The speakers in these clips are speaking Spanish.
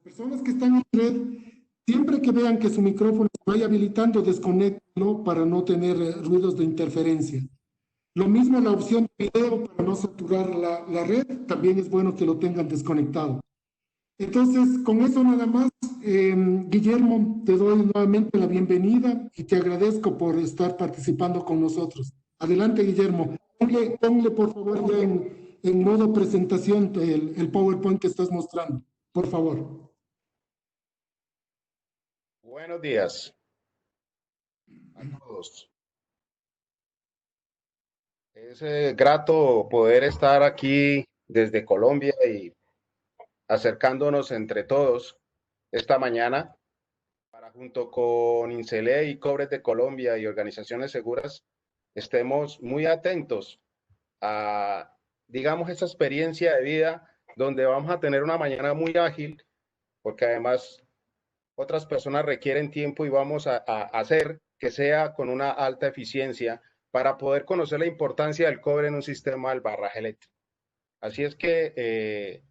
Personas que están en red, siempre que vean que su micrófono se vaya habilitando, desconectenlo para no tener ruidos de interferencia. Lo mismo la opción de video para no saturar la red, también es bueno que lo tengan desconectado. Entonces, con eso nada más, Guillermo, te doy nuevamente la bienvenida y te agradezco por estar participando con nosotros. Adelante, Guillermo. Ponle por favor ya en modo presentación el PowerPoint que estás mostrando, por favor. Buenos días a todos. Es grato poder estar aquí desde Colombia y acercándonos entre todos esta mañana para junto con INCELE y Cobres de Colombia y organizaciones seguras estemos muy atentos a, digamos, esa experiencia de vida donde vamos a tener una mañana muy ágil, porque además otras personas requieren tiempo y vamos a hacer que sea con una alta eficiencia para poder conocer la importancia del cobre en un sistema del barraje eléctrico. Así es que,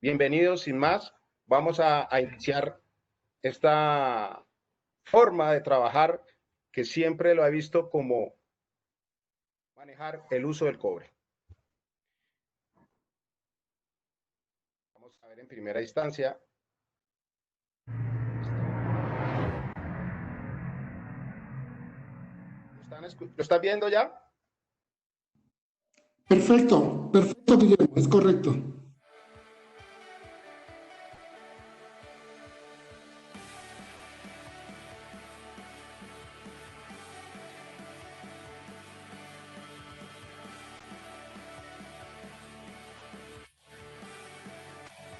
bienvenidos, sin más, vamos a iniciar esta forma de trabajar que siempre lo he visto como manejar el uso del cobre. Vamos a ver en primera instancia. ¿Lo están viendo ya? Perfecto, perfecto, Guillermo, es correcto.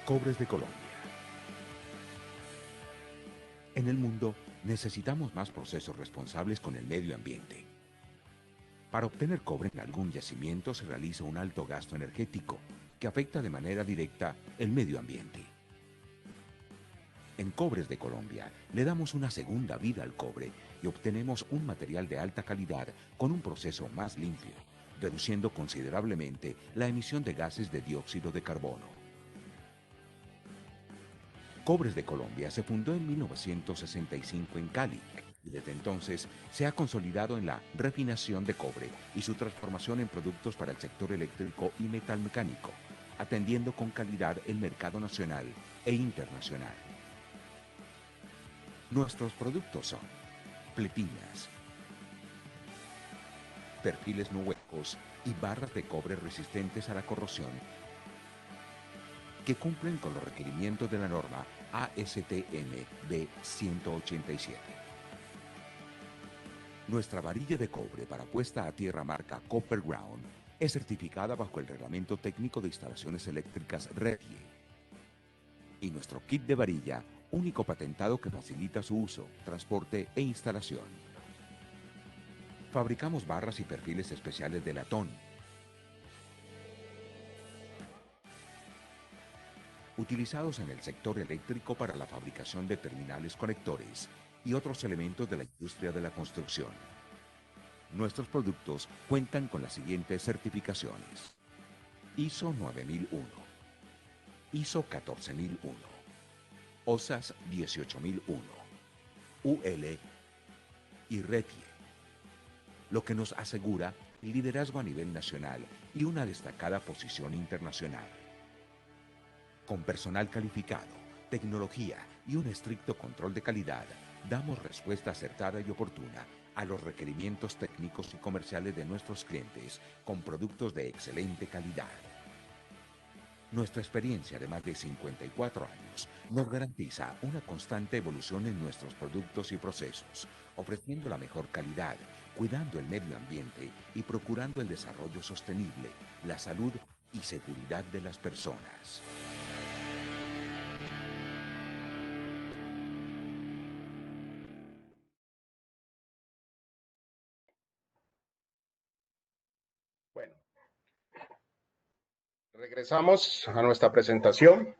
Cobres de Colombia. En el mundo necesitamos más procesos responsables con el medio ambiente. Para obtener cobre en algún yacimiento se realiza un alto gasto energético que afecta de manera directa el medio ambiente. En Cobres de Colombia le damos una segunda vida al cobre y obtenemos un material de alta calidad con un proceso más limpio, reduciendo considerablemente la emisión de gases de dióxido de carbono. Cobres de Colombia se fundó en 1965 en Cali y desde entonces se ha consolidado en la refinación de cobre y su transformación en productos para el sector eléctrico y metalmecánico, atendiendo con calidad el mercado nacional e internacional. Nuestros productos son pletinas, perfiles no huecos y barras de cobre resistentes a la corrosión que cumplen con los requerimientos de la norma ASTM B187. Nuestra varilla de cobre para puesta a tierra marca Copper Ground es certificada bajo el Reglamento Técnico de Instalaciones Eléctricas REGIE. Y nuestro kit de varilla, único patentado que facilita su uso, transporte e instalación. Fabricamos barras y perfiles especiales de latón, utilizados en el sector eléctrico para la fabricación de terminales conectores y otros elementos de la industria de la construcción. Nuestros productos cuentan con las siguientes certificaciones: ISO 9001, ISO 14001, OSAS 18001, UL y RETIE, lo que nos asegura liderazgo a nivel nacional y una destacada posición internacional. Con personal calificado, tecnología y un estricto control de calidad, damos respuesta acertada y oportuna a los requerimientos técnicos y comerciales de nuestros clientes con productos de excelente calidad. Nuestra experiencia de más de 54 años nos garantiza una constante evolución en nuestros productos y procesos, ofreciendo la mejor calidad, cuidando el medio ambiente y procurando el desarrollo sostenible, la salud y seguridad de las personas. Bueno, regresamos a nuestra presentación.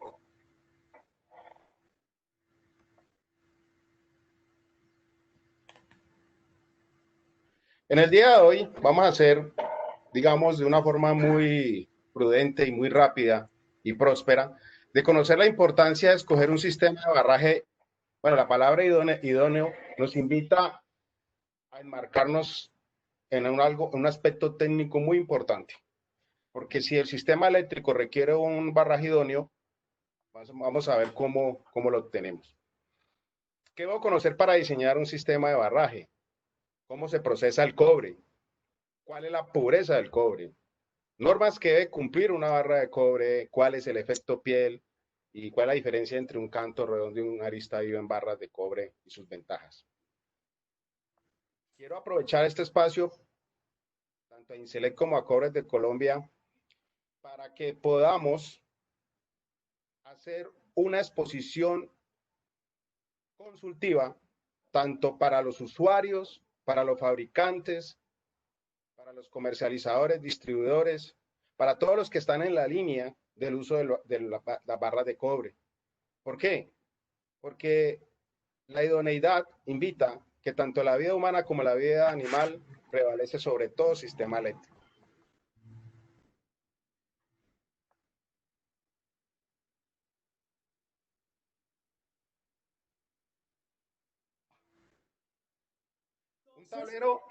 En el día de hoy vamos a hacer, digamos, de una forma muy prudente y muy rápida y próspera, de conocer la importancia de escoger un sistema de barraje. Bueno, la palabra idóneo nos invita a enmarcarnos en un aspecto técnico muy importante, porque si el sistema eléctrico requiere un barraje idóneo, vamos a ver cómo lo obtenemos. ¿Qué debo conocer para diseñar un sistema de barraje? ¿Cómo se procesa el cobre? ¿Cuál es la pureza del cobre? Normas que debe cumplir una barra de cobre, cuál es el efecto piel y cuál es la diferencia entre un canto redondo y un arista vivo en barras de cobre y sus ventajas. Quiero aprovechar este espacio, tanto a Inselec como a Cobres de Colombia, para que podamos hacer una exposición consultiva, tanto para los usuarios, para los fabricantes, para los comercializadores, distribuidores, para todos los que están en la línea del uso de la barra de cobre. ¿Por qué? Porque la idoneidad invita que tanto la vida humana como la vida animal prevalece sobre todo sistema eléctrico.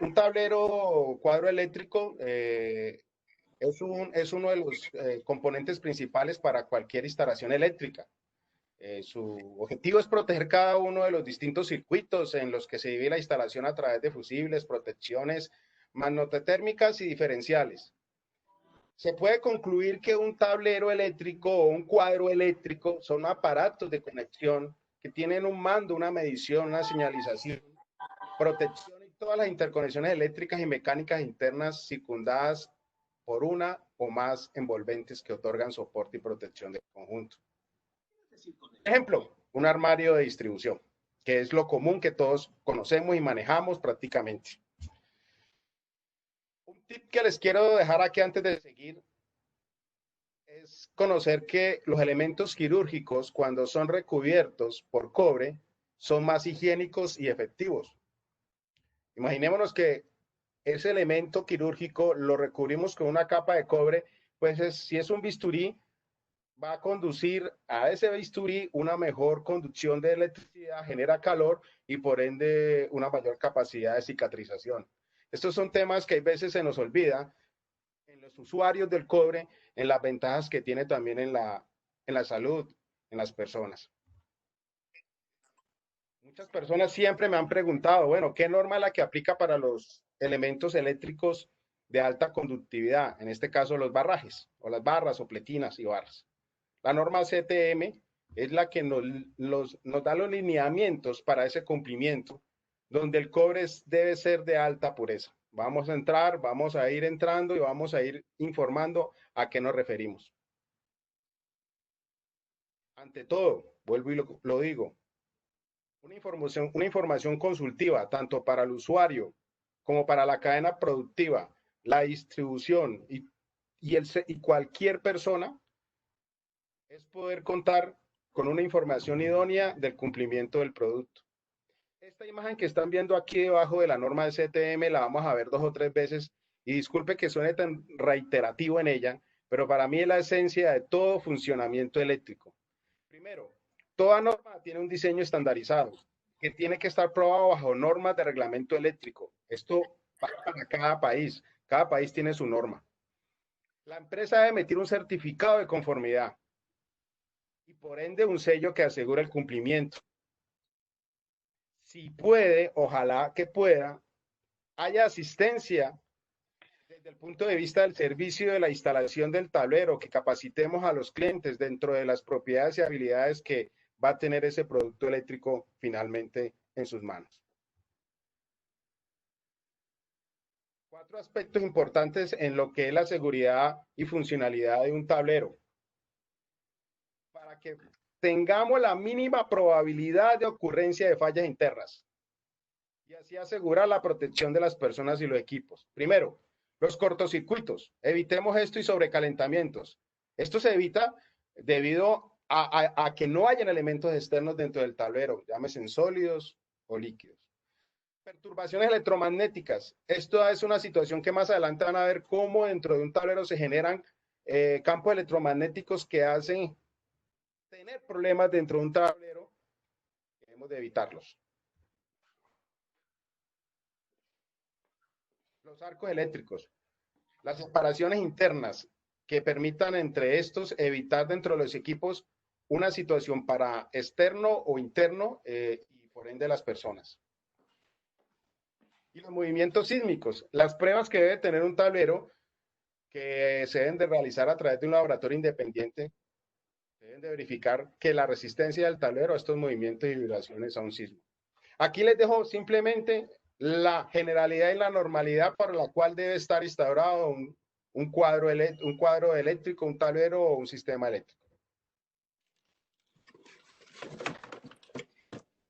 Un tablero cuadro eléctrico es uno de los componentes principales para cualquier instalación eléctrica. Su objetivo es proteger cada uno de los distintos circuitos en los que se vive la instalación a través de fusibles, protecciones magnetotérmicas y diferenciales. Se puede concluir que un tablero eléctrico o un cuadro eléctrico son aparatos de conexión que tienen un mando, una medición, una señalización, protección y todas las interconexiones eléctricas y mecánicas internas circundadas por una o más envolventes que otorgan soporte y protección del conjunto. Ejemplo, un armario de distribución, que es lo común que todos conocemos y manejamos prácticamente. Un tip que les quiero dejar aquí antes de seguir es conocer que los elementos quirúrgicos, cuando son recubiertos por cobre, son más higiénicos y efectivos. Imaginémonos que ese elemento quirúrgico lo recubrimos con una capa de cobre, pues si es un bisturí, va a conducir a ese bisturí una mejor conducción de electricidad, genera calor y por ende una mayor capacidad de cicatrización. Estos son temas que a veces se nos olvida en los usuarios del cobre, en las ventajas que tiene también en la salud, en las personas. Muchas personas siempre me han preguntado, bueno, ¿qué norma es la que aplica para los elementos eléctricos de alta conductividad? En este caso, los barrajes, o las barras, o pletinas y barras. La norma CTM es la que nos da los lineamientos para ese cumplimiento, donde el cobre debe ser de alta pureza. Vamos a entrar, vamos a ir entrando y vamos a ir informando a qué nos referimos. Ante todo, vuelvo y lo digo, una información consultiva, tanto para el usuario como para la cadena productiva, la distribución y cualquier persona, es poder contar con una información idónea del cumplimiento del producto. Esta imagen que están viendo aquí debajo de la norma de CTM la vamos a ver 2 o 3 veces y disculpe que suene tan reiterativo en ella, pero para mí es la esencia de todo funcionamiento eléctrico. Primero, toda norma tiene un diseño estandarizado que tiene que estar probado bajo normas de reglamento eléctrico. Esto va para cada país tiene su norma. La empresa debe emitir un certificado de conformidad y por ende un sello que asegure el cumplimiento. Si puede, ojalá que pueda, haya asistencia desde el punto de vista del servicio de la instalación del tablero, que capacitemos a los clientes dentro de las propiedades y habilidades que va a tener ese producto eléctrico finalmente en sus manos. 4 aspectos importantes en lo que es la seguridad y funcionalidad de un tablero. Para que tengamos la mínima probabilidad de ocurrencia de fallas internas y así asegurar la protección de las personas y los equipos. Primero, los cortocircuitos. Evitemos esto y sobrecalentamientos. Esto se evita debido a que no hayan elementos externos dentro del tablero, llámese sólidos o líquidos. Perturbaciones electromagnéticas. Esto es una situación que más adelante van a ver cómo dentro de un tablero se generan campos electromagnéticos que hacen tener problemas dentro de un tablero, debemos de evitarlos. Los arcos eléctricos, las separaciones internas que permitan entre estos evitar dentro de los equipos una situación para externo o interno y por ende las personas. Y los movimientos sísmicos, las pruebas que debe tener un tablero que se deben de realizar a través de un laboratorio independiente, deben de verificar que la resistencia del tablero a estos movimientos y vibraciones a un sismo. Aquí les dejo simplemente la generalidad y la normalidad para la cual debe estar instaurado un cuadro eléctrico, un tablero o un sistema eléctrico.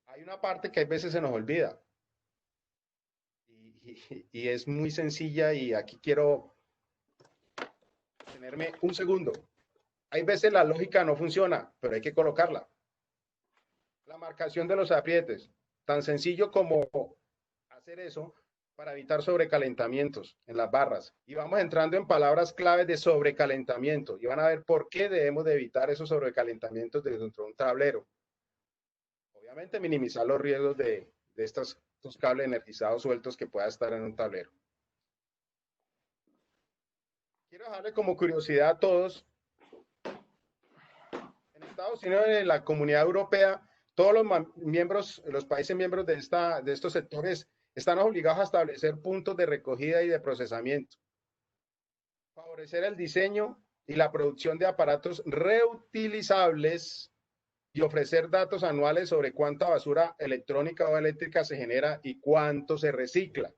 Hay una parte que a veces se nos olvida y es muy sencilla y aquí quiero tenerme un segundo. Hay veces la lógica no funciona, pero hay que colocarla. La marcación de los aprietes, tan sencillo como hacer eso para evitar sobrecalentamientos en las barras. Y vamos entrando en palabras claves de sobrecalentamiento y van a ver por qué debemos de evitar esos sobrecalentamientos dentro de un tablero. Obviamente minimizar los riesgos de estos cables energizados sueltos que pueda estar en un tablero. Quiero dejarle como curiosidad a todos. En Estados Unidos, en la Comunidad Europea, todos los países miembros de estos sectores están obligados a establecer puntos de recogida y de procesamiento, favorecer el diseño y la producción de aparatos reutilizables y ofrecer datos anuales sobre cuánta basura electrónica o eléctrica se genera y cuánto se recicla.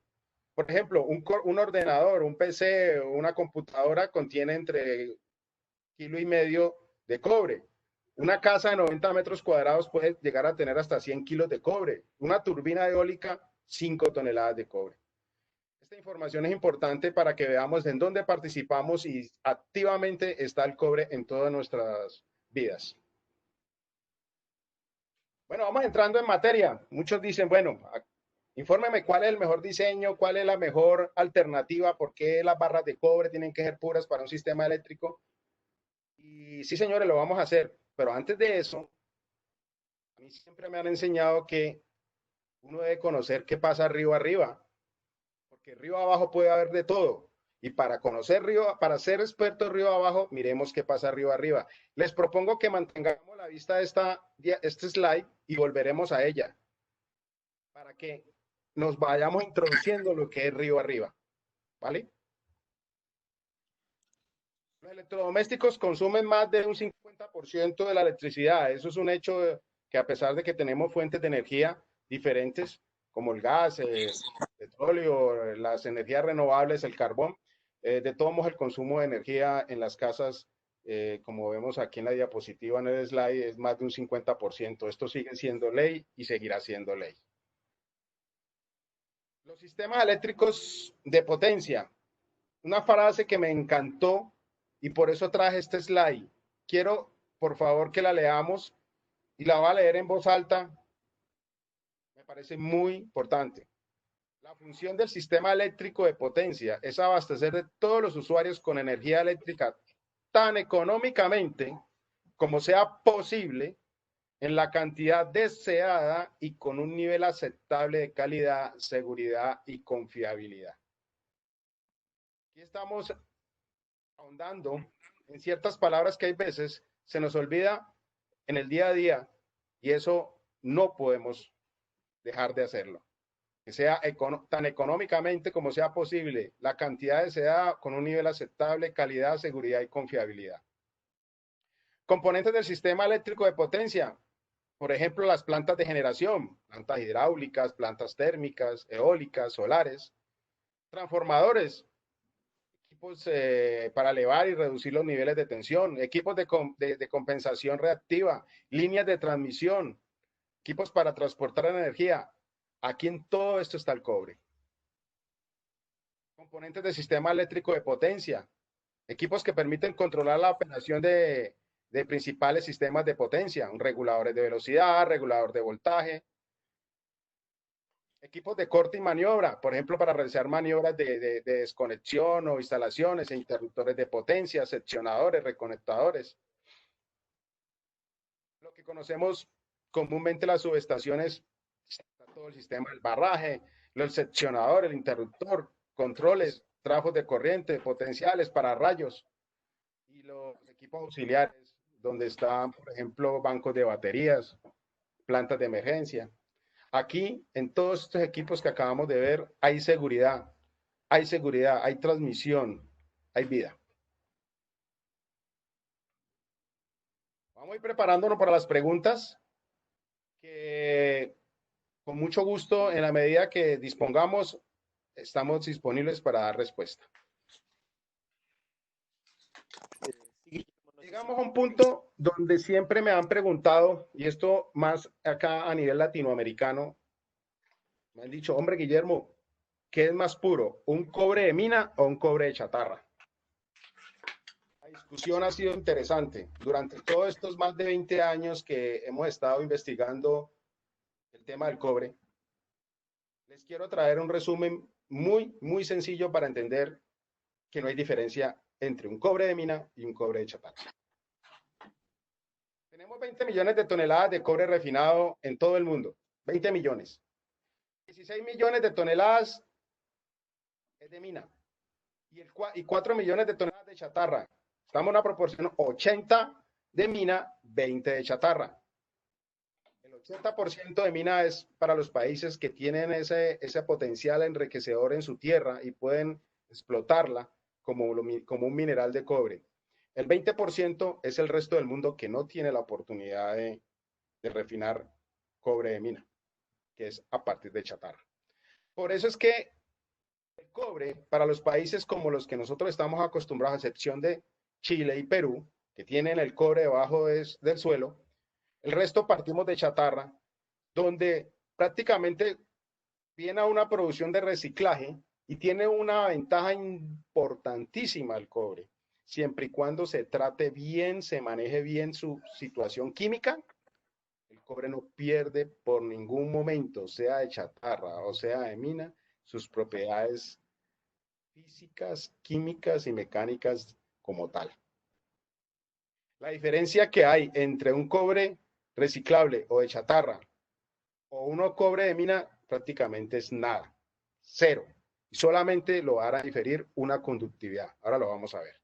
Por ejemplo, un ordenador, un PC o una computadora contiene entre 1,5 kilos de cobre. Una casa de 90 metros cuadrados puede llegar a tener hasta 100 kilos de cobre. Una turbina eólica, 5 toneladas de cobre. Esta información es importante para que veamos en dónde participamos y activamente está el cobre en todas nuestras vidas. Bueno, vamos entrando en materia. Muchos dicen, bueno, infórmeme cuál es el mejor diseño, cuál es la mejor alternativa, por qué las barras de cobre tienen que ser puras para un sistema eléctrico. Y sí, señores, lo vamos a hacer. Pero antes de eso, a mí siempre me han enseñado que uno debe conocer qué pasa río arriba, porque río abajo puede haber de todo. Y para conocer río, para ser expertos río abajo, miremos qué pasa río arriba. Les propongo que mantengamos la vista de este slide y volveremos a ella, para que nos vayamos introduciendo lo que es río arriba, ¿vale? Los electrodomésticos consumen más de un 50% de la electricidad. Eso es un hecho que a pesar de que tenemos fuentes de energía diferentes, como el gas, el petróleo, las energías renovables, el carbón, de todos modos el consumo de energía en las casas, como vemos aquí en la diapositiva en el slide, es más de un 50%. Esto sigue siendo ley y seguirá siendo ley. Los sistemas eléctricos de potencia. Una frase que me encantó y por eso traje este slide. Quiero, por favor, que la leamos y la voy a leer en voz alta. Me parece muy importante. La función del sistema eléctrico de potencia es abastecer de todos los usuarios con energía eléctrica tan económicamente como sea posible, en la cantidad deseada y con un nivel aceptable de calidad, seguridad y confiabilidad. Aquí estamos ahondando en ciertas palabras que hay veces se nos olvida en el día a día y eso no podemos dejar de hacerlo. Que sea tan económicamente como sea posible, la cantidad deseada con un nivel aceptable, calidad, seguridad y confiabilidad. Componentes del sistema eléctrico de potencia, por ejemplo, las plantas de generación, plantas hidráulicas, plantas térmicas, eólicas, solares, transformadores, equipos para elevar y reducir los niveles de tensión, equipos de compensación reactiva, líneas de transmisión, equipos para transportar energía. Aquí en todo esto está el cobre. Componentes del sistema eléctrico de potencia, equipos que permiten controlar la operación de principales sistemas de potencia, reguladores de velocidad, regulador de voltaje, equipos de corte y maniobra, por ejemplo, para realizar maniobras de desconexión o instalaciones, interruptores de potencia, seccionadores, reconectadores. lo que conocemos comúnmente las subestaciones, está todo el sistema del barraje, el seccionador, el interruptor, controles, trabajos de corriente, potenciales, pararrayos y los equipos auxiliares, donde están, por ejemplo, bancos de baterías, plantas de emergencia. Aquí, en todos estos equipos que acabamos de ver, hay seguridad, hay transmisión, hay vida. Vamos a ir preparándonos para las preguntas, que con mucho gusto, en la medida que dispongamos, estamos disponibles para dar respuesta. Llegamos a un punto donde siempre me han preguntado, y esto más acá a nivel latinoamericano, me han dicho, hombre, Guillermo, ¿qué es más puro, un cobre de mina o un cobre de chatarra? La discusión ha sido interesante. Durante todos estos más de 20 años que hemos estado investigando el tema del cobre, les quiero traer un resumen muy sencillo para entender que no hay diferencia entre un cobre de mina y un cobre de chatarra. Tenemos 20 millones de toneladas de cobre refinado en todo el mundo. 20 millones. 16 millones de toneladas es de mina. Y 4 millones de toneladas de chatarra. Estamos en una proporción 80 de mina, 20 de chatarra. El 80% de mina es para los países que tienen ese potencial enriquecedor en su tierra y pueden explotarla como un mineral de cobre. El 20% es el resto del mundo que no tiene la oportunidad de refinar cobre de mina, que es a partir de chatarra. Por eso es que el cobre, para los países como los que nosotros estamos acostumbrados, a excepción de Chile y Perú, que tienen el cobre debajo del suelo, el resto partimos de chatarra, donde prácticamente viene a una producción de reciclaje y tiene una ventaja importantísima el cobre. Siempre y cuando se trate bien, se maneje bien su situación química, el cobre no pierde por ningún momento, sea de chatarra o sea de mina, sus propiedades físicas, químicas y mecánicas como tal. La diferencia que hay entre un cobre reciclable o de chatarra o uno cobre de mina prácticamente es nada, cero. Y solamente lo hará diferir una conductividad. Ahora lo vamos a ver.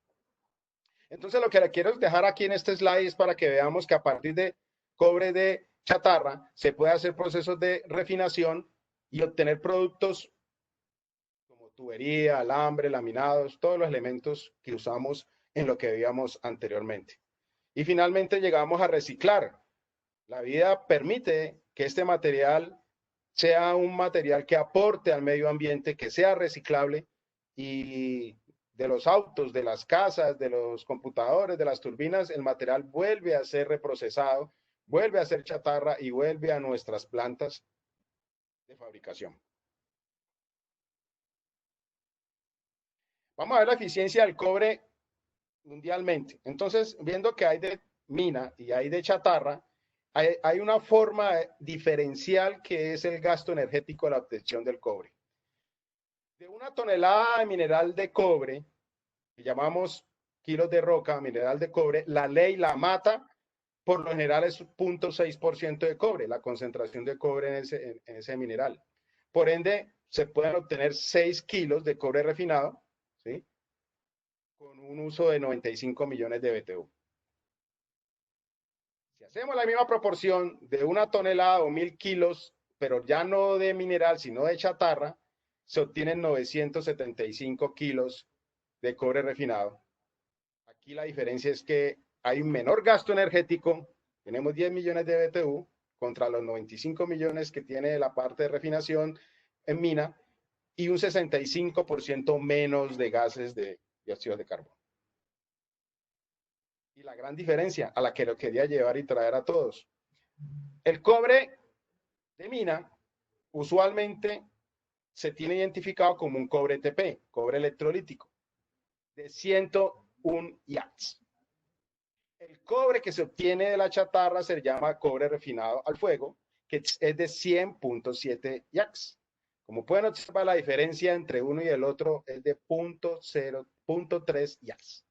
Entonces lo que le quiero dejar aquí en este slide es para que veamos que a partir de cobre de chatarra se puede hacer procesos de refinación y obtener productos como tubería, alambre, laminados, todos los elementos que usamos en lo que veíamos anteriormente. Y finalmente llegamos a reciclar. La vida permite que este material sea un material que aporte al medio ambiente, que sea reciclable, y de los autos, de las casas, de los computadores, de las turbinas, el material vuelve a ser reprocesado, vuelve a ser chatarra y vuelve a nuestras plantas de fabricación. Vamos a ver la eficiencia del cobre mundialmente. Entonces, viendo que hay de mina y hay de chatarra, hay una forma diferencial que es el gasto energético de la obtención del cobre. De una tonelada de mineral de cobre, que llamamos kilos de roca, mineral de cobre, la ley la mata, por lo general es 0.6% de cobre, la concentración de cobre en ese mineral. Por ende, se pueden obtener 6 kilos de cobre refinado, ¿sí?, con un uso de 95 millones de BTU. Si hacemos la misma proporción de una tonelada o 1000 kilos, pero ya no de mineral, sino de chatarra, se obtienen 975 kilos de cobre refinado. Aquí la diferencia es que hay un menor gasto energético, tenemos 10 millones de BTU contra los 95 millones que tiene la parte de refinación en mina, y un 65% menos de gases de dióxido de carbono. Y la gran diferencia a la que lo quería llevar y traer a todos. El cobre de mina usualmente se tiene identificado como un cobre TP, cobre electrolítico, de 101 yats. El cobre que se obtiene de la chatarra se llama cobre refinado al fuego, que es de 100.7 yats. Como pueden observar, la diferencia entre uno y el otro es de 0.3 yats.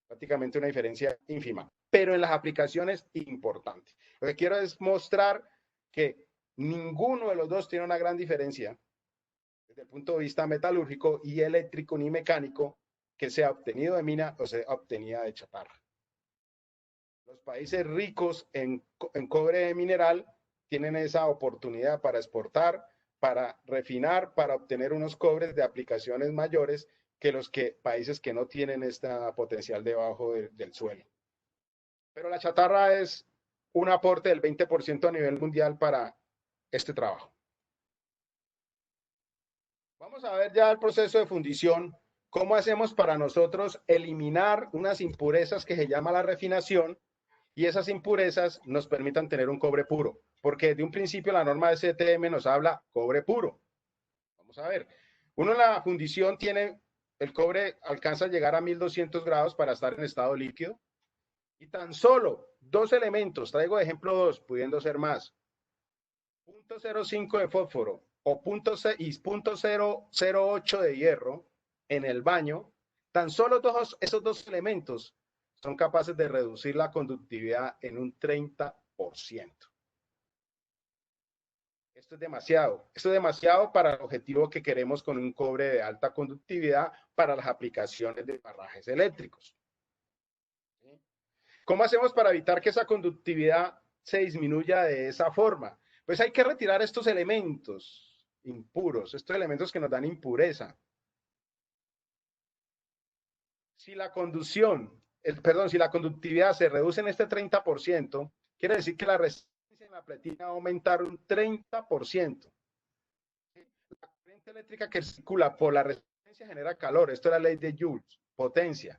Prácticamente una diferencia ínfima. pero en las aplicaciones importante. Lo que quiero es mostrar que ninguno de los dos tiene una gran diferencia desde el punto de vista metalúrgico y eléctrico ni mecánico que sea obtenido de mina o sea obtenida de chatarra. Los países ricos en cobre mineral tienen esa oportunidad para exportar, para refinar, para obtener unos cobres de aplicaciones mayores que los países que no tienen este potencial debajo del suelo. Pero la chatarra es un aporte del 20% a nivel mundial para este trabajo. Vamos a ver ya el proceso de fundición. ¿Cómo hacemos para nosotros eliminar unas impurezas que se llama la refinación y esas impurezas nos permitan tener un cobre puro? Porque desde un principio la norma de CTM nos habla cobre puro. Vamos a ver. Uno en la fundición tiene, el cobre alcanza a llegar a 1200 grados para estar en estado líquido. Y tan solo dos elementos, traigo de ejemplo dos, pudiendo ser más. 0.05 de fósforo o 0.008 de hierro en el baño, tan solo esos dos elementos son capaces de reducir la conductividad en un 30%. Esto es demasiado para el objetivo que queremos con un cobre de alta conductividad para las aplicaciones de barrajes eléctricos. ¿Cómo hacemos para evitar que esa conductividad se disminuya de esa forma? Pues hay que retirar estos elementos impuros, estos elementos que nos dan impureza. Si la conductividad se reduce en este 30%, quiere decir que la resistencia en la platina va a aumentar un 30%. La corriente eléctrica que circula por la resistencia genera calor. Esto es la ley de Joules, potencia.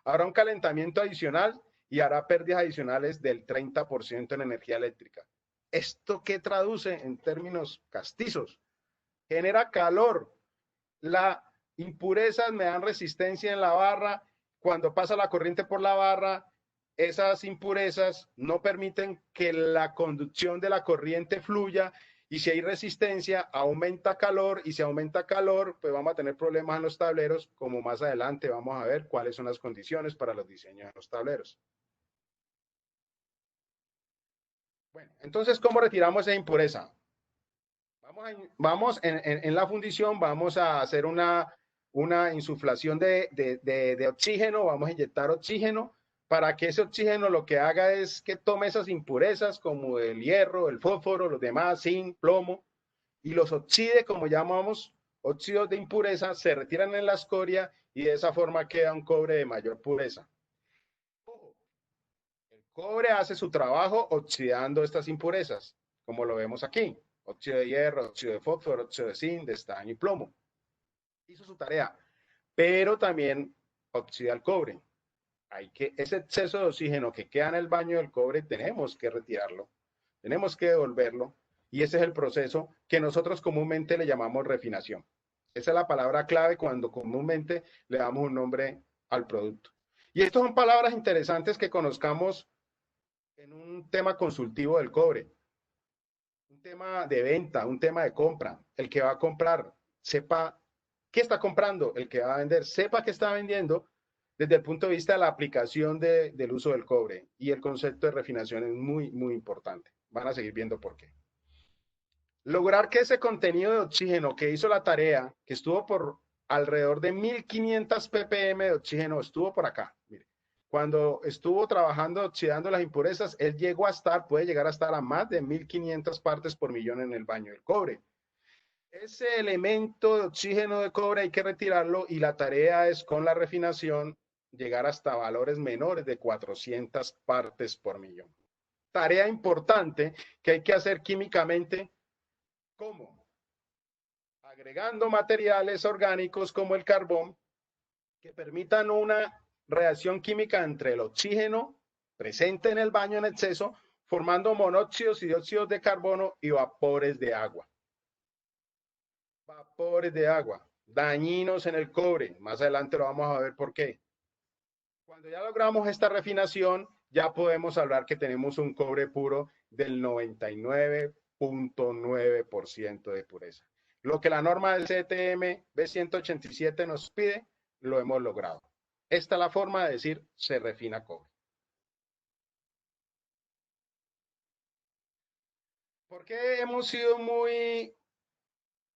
Habrá un calentamiento adicional y hará pérdidas adicionales del 30% en energía eléctrica. ¿Esto qué traduce en términos castizos? Genera calor. Las impurezas me dan resistencia en la barra. Cuando pasa la corriente por la barra, esas impurezas no permiten que la conducción de la corriente fluya. Y si hay resistencia, aumenta calor, y si aumenta calor, pues vamos a tener problemas en los tableros, como más adelante vamos a ver cuáles son las condiciones para los diseños de los tableros. Bueno, entonces, ¿cómo retiramos esa impureza? Vamos en la fundición, vamos a hacer una insuflación de oxígeno, vamos a inyectar oxígeno para que ese oxígeno lo que haga es que tome esas impurezas como el hierro, el fósforo, los demás, zinc, plomo, y los oxide, como llamamos óxidos de impureza, se retiran en la escoria y de esa forma queda un cobre de mayor pureza. El cobre hace su trabajo oxidando estas impurezas, como lo vemos aquí. Óxido de hierro, óxido de fósforo, óxido de zinc, de estaño y plomo. Hizo su tarea, pero también oxida el cobre. Ese exceso de oxígeno que queda en el baño del cobre tenemos que retirarlo, tenemos que devolverlo, y ese es el proceso que nosotros comúnmente le llamamos refinación. Esa es la palabra clave cuando comúnmente le damos un nombre al producto. Y estas son palabras interesantes que conozcamos en un tema consultivo del cobre, un tema de venta, un tema de compra. El que va a comprar sepa qué está comprando, el que va a vender sepa qué está vendiendo desde el punto de vista de la aplicación del uso del cobre. Y el concepto de refinación es muy, muy importante. Van a seguir viendo por qué. Lograr que ese contenido de oxígeno que hizo la tarea, que estuvo por alrededor de 1500 ppm de oxígeno, estuvo por acá. Mire, cuando estuvo trabajando oxidando las impurezas, él llegó a estar, puede llegar a estar a más de 1500 partes por millón en el baño del cobre. Ese elemento de oxígeno de cobre hay que retirarlo, y la tarea es con la refinación llegar hasta valores menores de 400 partes por millón. Tarea importante que hay que hacer químicamente. ¿Cómo? Agregando materiales orgánicos como el carbón que permitan una reacción química entre el oxígeno presente en el baño en exceso, formando monóxidos y dióxidos de carbono y vapores de agua. Vapores de agua, dañinos en el cobre. Más adelante lo vamos a ver por qué. Cuando ya logramos esta refinación, ya podemos hablar que tenemos un cobre puro del 99.9% de pureza. Lo que la norma del CTM B187 nos pide, lo hemos logrado. Esta es la forma de decir se refina cobre. ¿Por qué hemos sido muy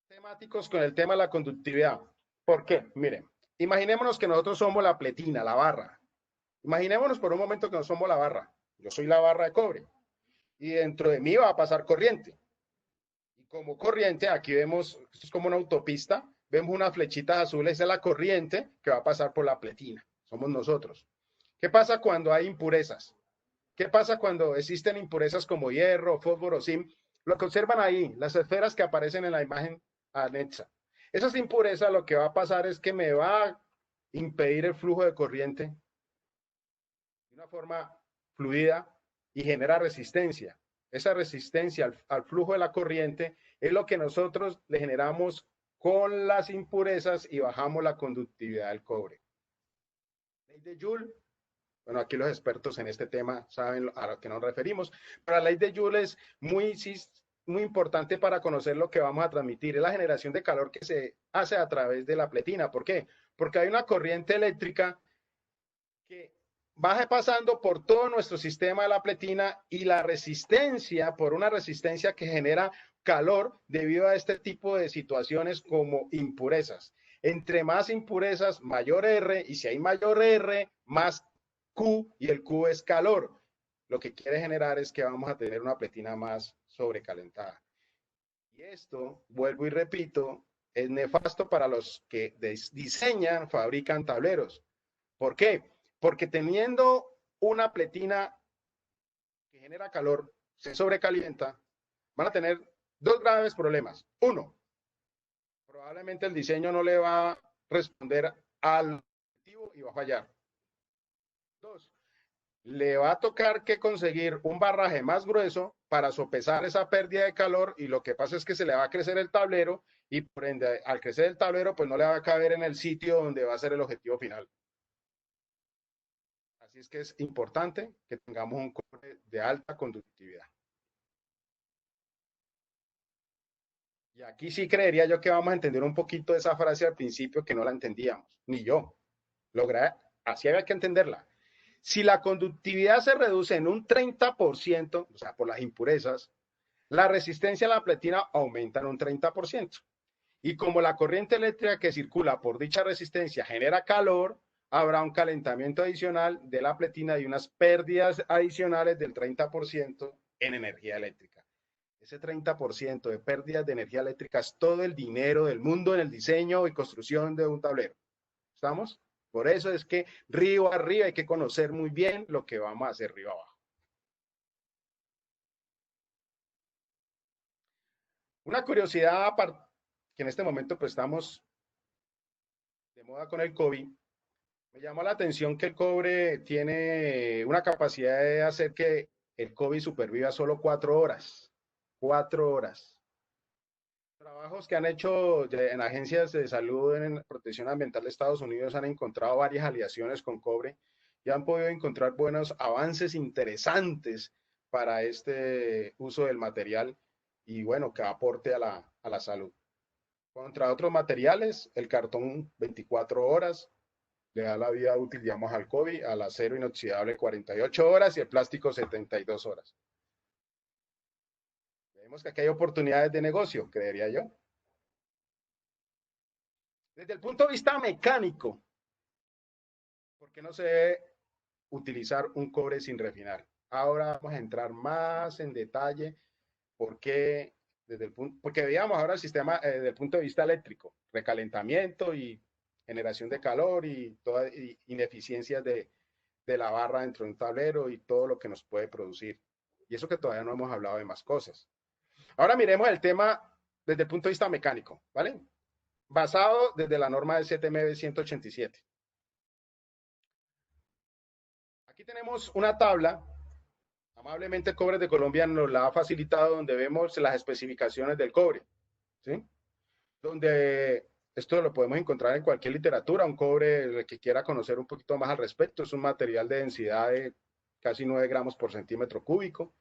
temáticos con el tema de la conductividad? ¿Por qué? Miren, imaginémonos que nosotros somos la pletina, la barra. Imaginémonos por un momento que no somos la barra. Yo soy la barra de cobre y dentro de mí va a pasar corriente. Y como corriente, aquí vemos, esto es como una autopista, vemos unas flechitas azules, esa es la corriente que va a pasar por la pletina. Somos nosotros. ¿Qué pasa cuando hay impurezas? ¿Qué pasa cuando existen impurezas como hierro, fósforo, zinc? Lo que observan ahí, las esferas que aparecen en la imagen anexa. Esas impurezas lo que va a pasar es que me va a impedir el flujo de corriente de una forma fluida y genera resistencia. Esa resistencia al flujo de la corriente es lo que nosotros le generamos con las impurezas y bajamos la conductividad del cobre. Ley de Joule. Bueno, aquí los expertos en este tema saben a lo que nos referimos, pero la ley de Joule es muy importante para conocer lo que vamos a transmitir. Es la generación de calor que se hace a través de la pletina. ¿Por qué? Porque hay una corriente eléctrica que va pasando por todo nuestro sistema de la pletina y la resistencia, por una resistencia que genera calor debido a este tipo de situaciones como impurezas. Entre más impurezas, mayor R, y si hay mayor R, más Q, y el Q es calor. Lo que quiere generar es que vamos a tener una pletina más sobrecalentada. Y esto, vuelvo y repito, es nefasto para los que diseñan, fabrican tableros. ¿Por qué? Porque teniendo una pletina que genera calor, se sobrecalienta, van a tener dos graves problemas. Uno, probablemente el diseño no le va a responder al objetivo y va a fallar. Dos, le va a tocar que conseguir un barraje más grueso para sopesar esa pérdida de calor y lo que pasa es que se le va a crecer el tablero y por ende al crecer el tablero pues no le va a caber en el sitio donde va a ser el objetivo final. Así es que es importante que tengamos un cobre de alta conductividad. Y aquí sí creería yo que vamos a entender un poquito esa frase al principio que no la entendíamos, ni yo. Así había que entenderla. Si la conductividad se reduce en un 30%, o sea, por las impurezas, la resistencia a la pletina aumenta en un 30%. Y como la corriente eléctrica que circula por dicha resistencia genera calor, habrá un calentamiento adicional de la pletina y unas pérdidas adicionales del 30% en energía eléctrica. Ese 30% de pérdidas de energía eléctrica es todo el dinero del mundo en el diseño y construcción de un tablero. ¿Estamos? Por eso es que río arriba hay que conocer muy bien lo que vamos a hacer río abajo. Una curiosidad que en este momento pues estamos de moda con el COVID. Me llamó la atención que el cobre tiene una capacidad de hacer que el COVID superviva solo 4 horas. 4 horas. Trabajos que han hecho en agencias de salud en protección ambiental de Estados Unidos han encontrado varias aleaciones con cobre y han podido encontrar buenos avances interesantes para este uso del material y bueno, que aporte a la salud. Contra otros materiales, el cartón 24 horas le da la vida útil, digamos, al COVID, al acero inoxidable 48 horas y el plástico 72 horas. Vemos que aquí hay oportunidades de negocio, creería yo. Desde el punto de vista mecánico, ¿por qué no se debe utilizar un cobre sin refinar? Ahora vamos a entrar más en detalle porque veamos ahora el sistema desde el punto de vista eléctrico, recalentamiento y generación de calor y todas ineficiencias de la barra dentro de un tablero y todo lo que nos puede producir. Y eso que todavía no hemos hablado de más cosas. Ahora miremos el tema desde el punto de vista mecánico, ¿vale? Basado desde la norma del CTMB 187. Aquí tenemos una tabla, amablemente Cobre de Colombia nos la ha facilitado, donde vemos las especificaciones del cobre, ¿sí? Donde esto lo podemos encontrar en cualquier literatura, un cobre que quiera conocer un poquito más al respecto, es un material de densidad de casi 9 gramos por centímetro cúbico,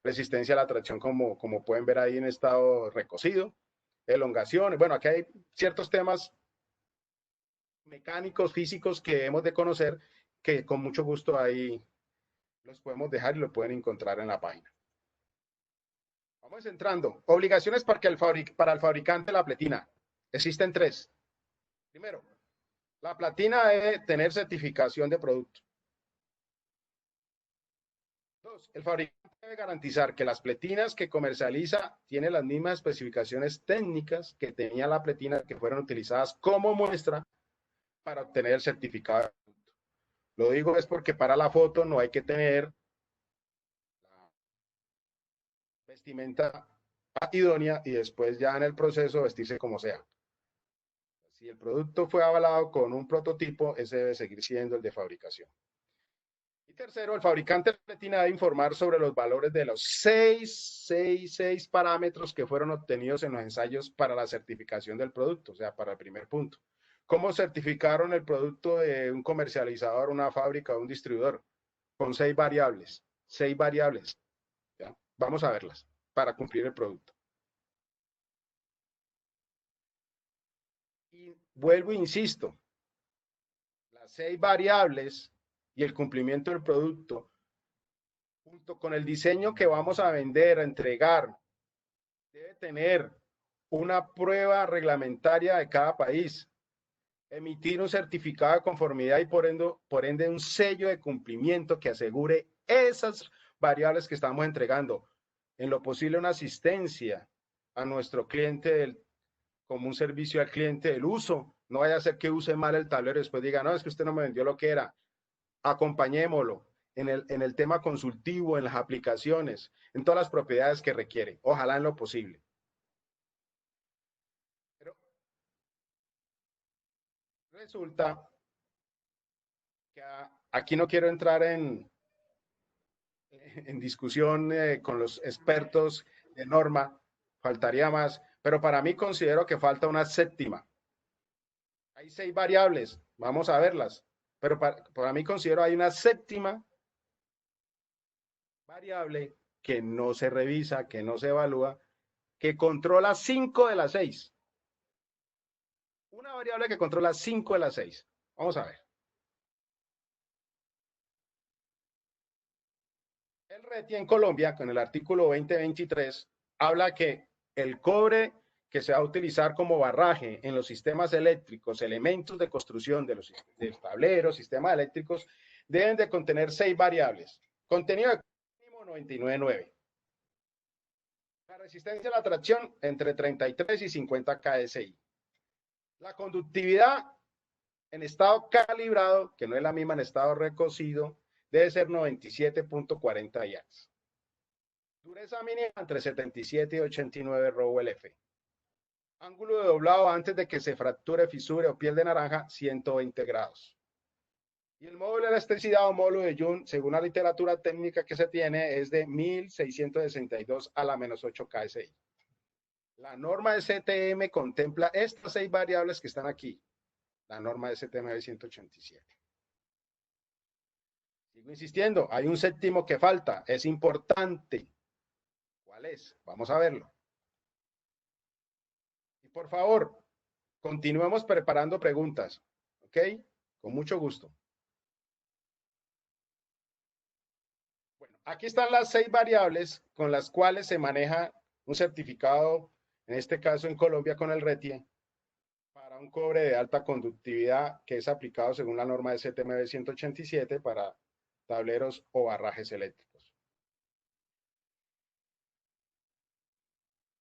resistencia a la tracción como pueden ver ahí en estado recocido, elongación, bueno, aquí hay ciertos temas mecánicos, físicos que hemos de conocer que con mucho gusto ahí los podemos dejar y lo pueden encontrar en la página. Vamos entrando. Obligaciones para el fabricante de la pletina. Existen tres. Primero, la platina debe tener certificación de producto. Dos, el fabricante debe garantizar que las pletinas que comercializa tienen las mismas especificaciones técnicas que tenía la pletina que fueron utilizadas como muestra para obtener el certificado de producto. Lo digo es porque para la foto no hay que tener la vestimenta idónea y después ya en el proceso vestirse como sea. Si el producto fue avalado con un prototipo, ese debe seguir siendo el de fabricación. Y tercero, el fabricante de pletina debe informar sobre los valores de los seis parámetros que fueron obtenidos en los ensayos para la certificación del producto, o sea, para el primer punto. ¿Cómo certificaron el producto de un comercializador, una fábrica o un distribuidor? Con 6 variables. 6 variables. ¿Ya? Vamos a verlas para cumplir el producto. Y vuelvo e insisto, las 6 variables y el cumplimiento del producto, junto con el diseño que vamos a vender, a entregar, debe tener una prueba reglamentaria de cada país, emitir un certificado de conformidad y por ende un sello de cumplimiento que asegure esas variables que estamos entregando. En lo posible una asistencia a nuestro cliente como un servicio al cliente del uso. No vaya a ser que use mal el tablero y después diga, no, es que usted no me vendió lo que era. Acompañémoslo en el tema consultivo, en las aplicaciones, en todas las propiedades que requiere. Ojalá en lo posible. Pero resulta que aquí no quiero entrar en discusión con los expertos de norma, faltaría más, pero para mí considero que falta una séptima. Hay 6 variables, vamos a verlas, pero para mí considero hay una séptima variable que no se revisa, que no se evalúa, que controla 5 de las 6. Una variable que controla 5 de las 6. Vamos a ver. El RETI en Colombia, con el artículo 2023, habla que el cobre que se va a utilizar como barraje en los sistemas eléctricos, elementos de construcción de los tableros, sistemas eléctricos, deben de contener 6 variables. Contenido de mínimo 99.9. La resistencia a la tracción entre 33 y 50 KSI. La conductividad en estado calibrado, que no es la misma en estado recocido, debe ser 97.40 yards. Dureza mínima entre 77 y 89 Rowell F. Ángulo de doblado antes de que se fracture, fisure o piel de naranja, 120 grados. Y el módulo de elasticidad o módulo de Young, según la literatura técnica que se tiene, es de 1662 a la menos 8 KSI. La norma de CTM contempla estas 6 variables que están aquí. La norma de CTM de 187. Sigo insistiendo, hay un séptimo que falta, es importante. ¿Cuál es? Vamos a verlo. Y por favor, continuemos preparando preguntas, ¿ok? Con mucho gusto. Bueno, aquí están las 6 variables con las cuales se maneja un certificado, en este caso en Colombia con el RETIE, para un cobre de alta conductividad que es aplicado según la norma de CTM 187 para tableros o barrajes eléctricos.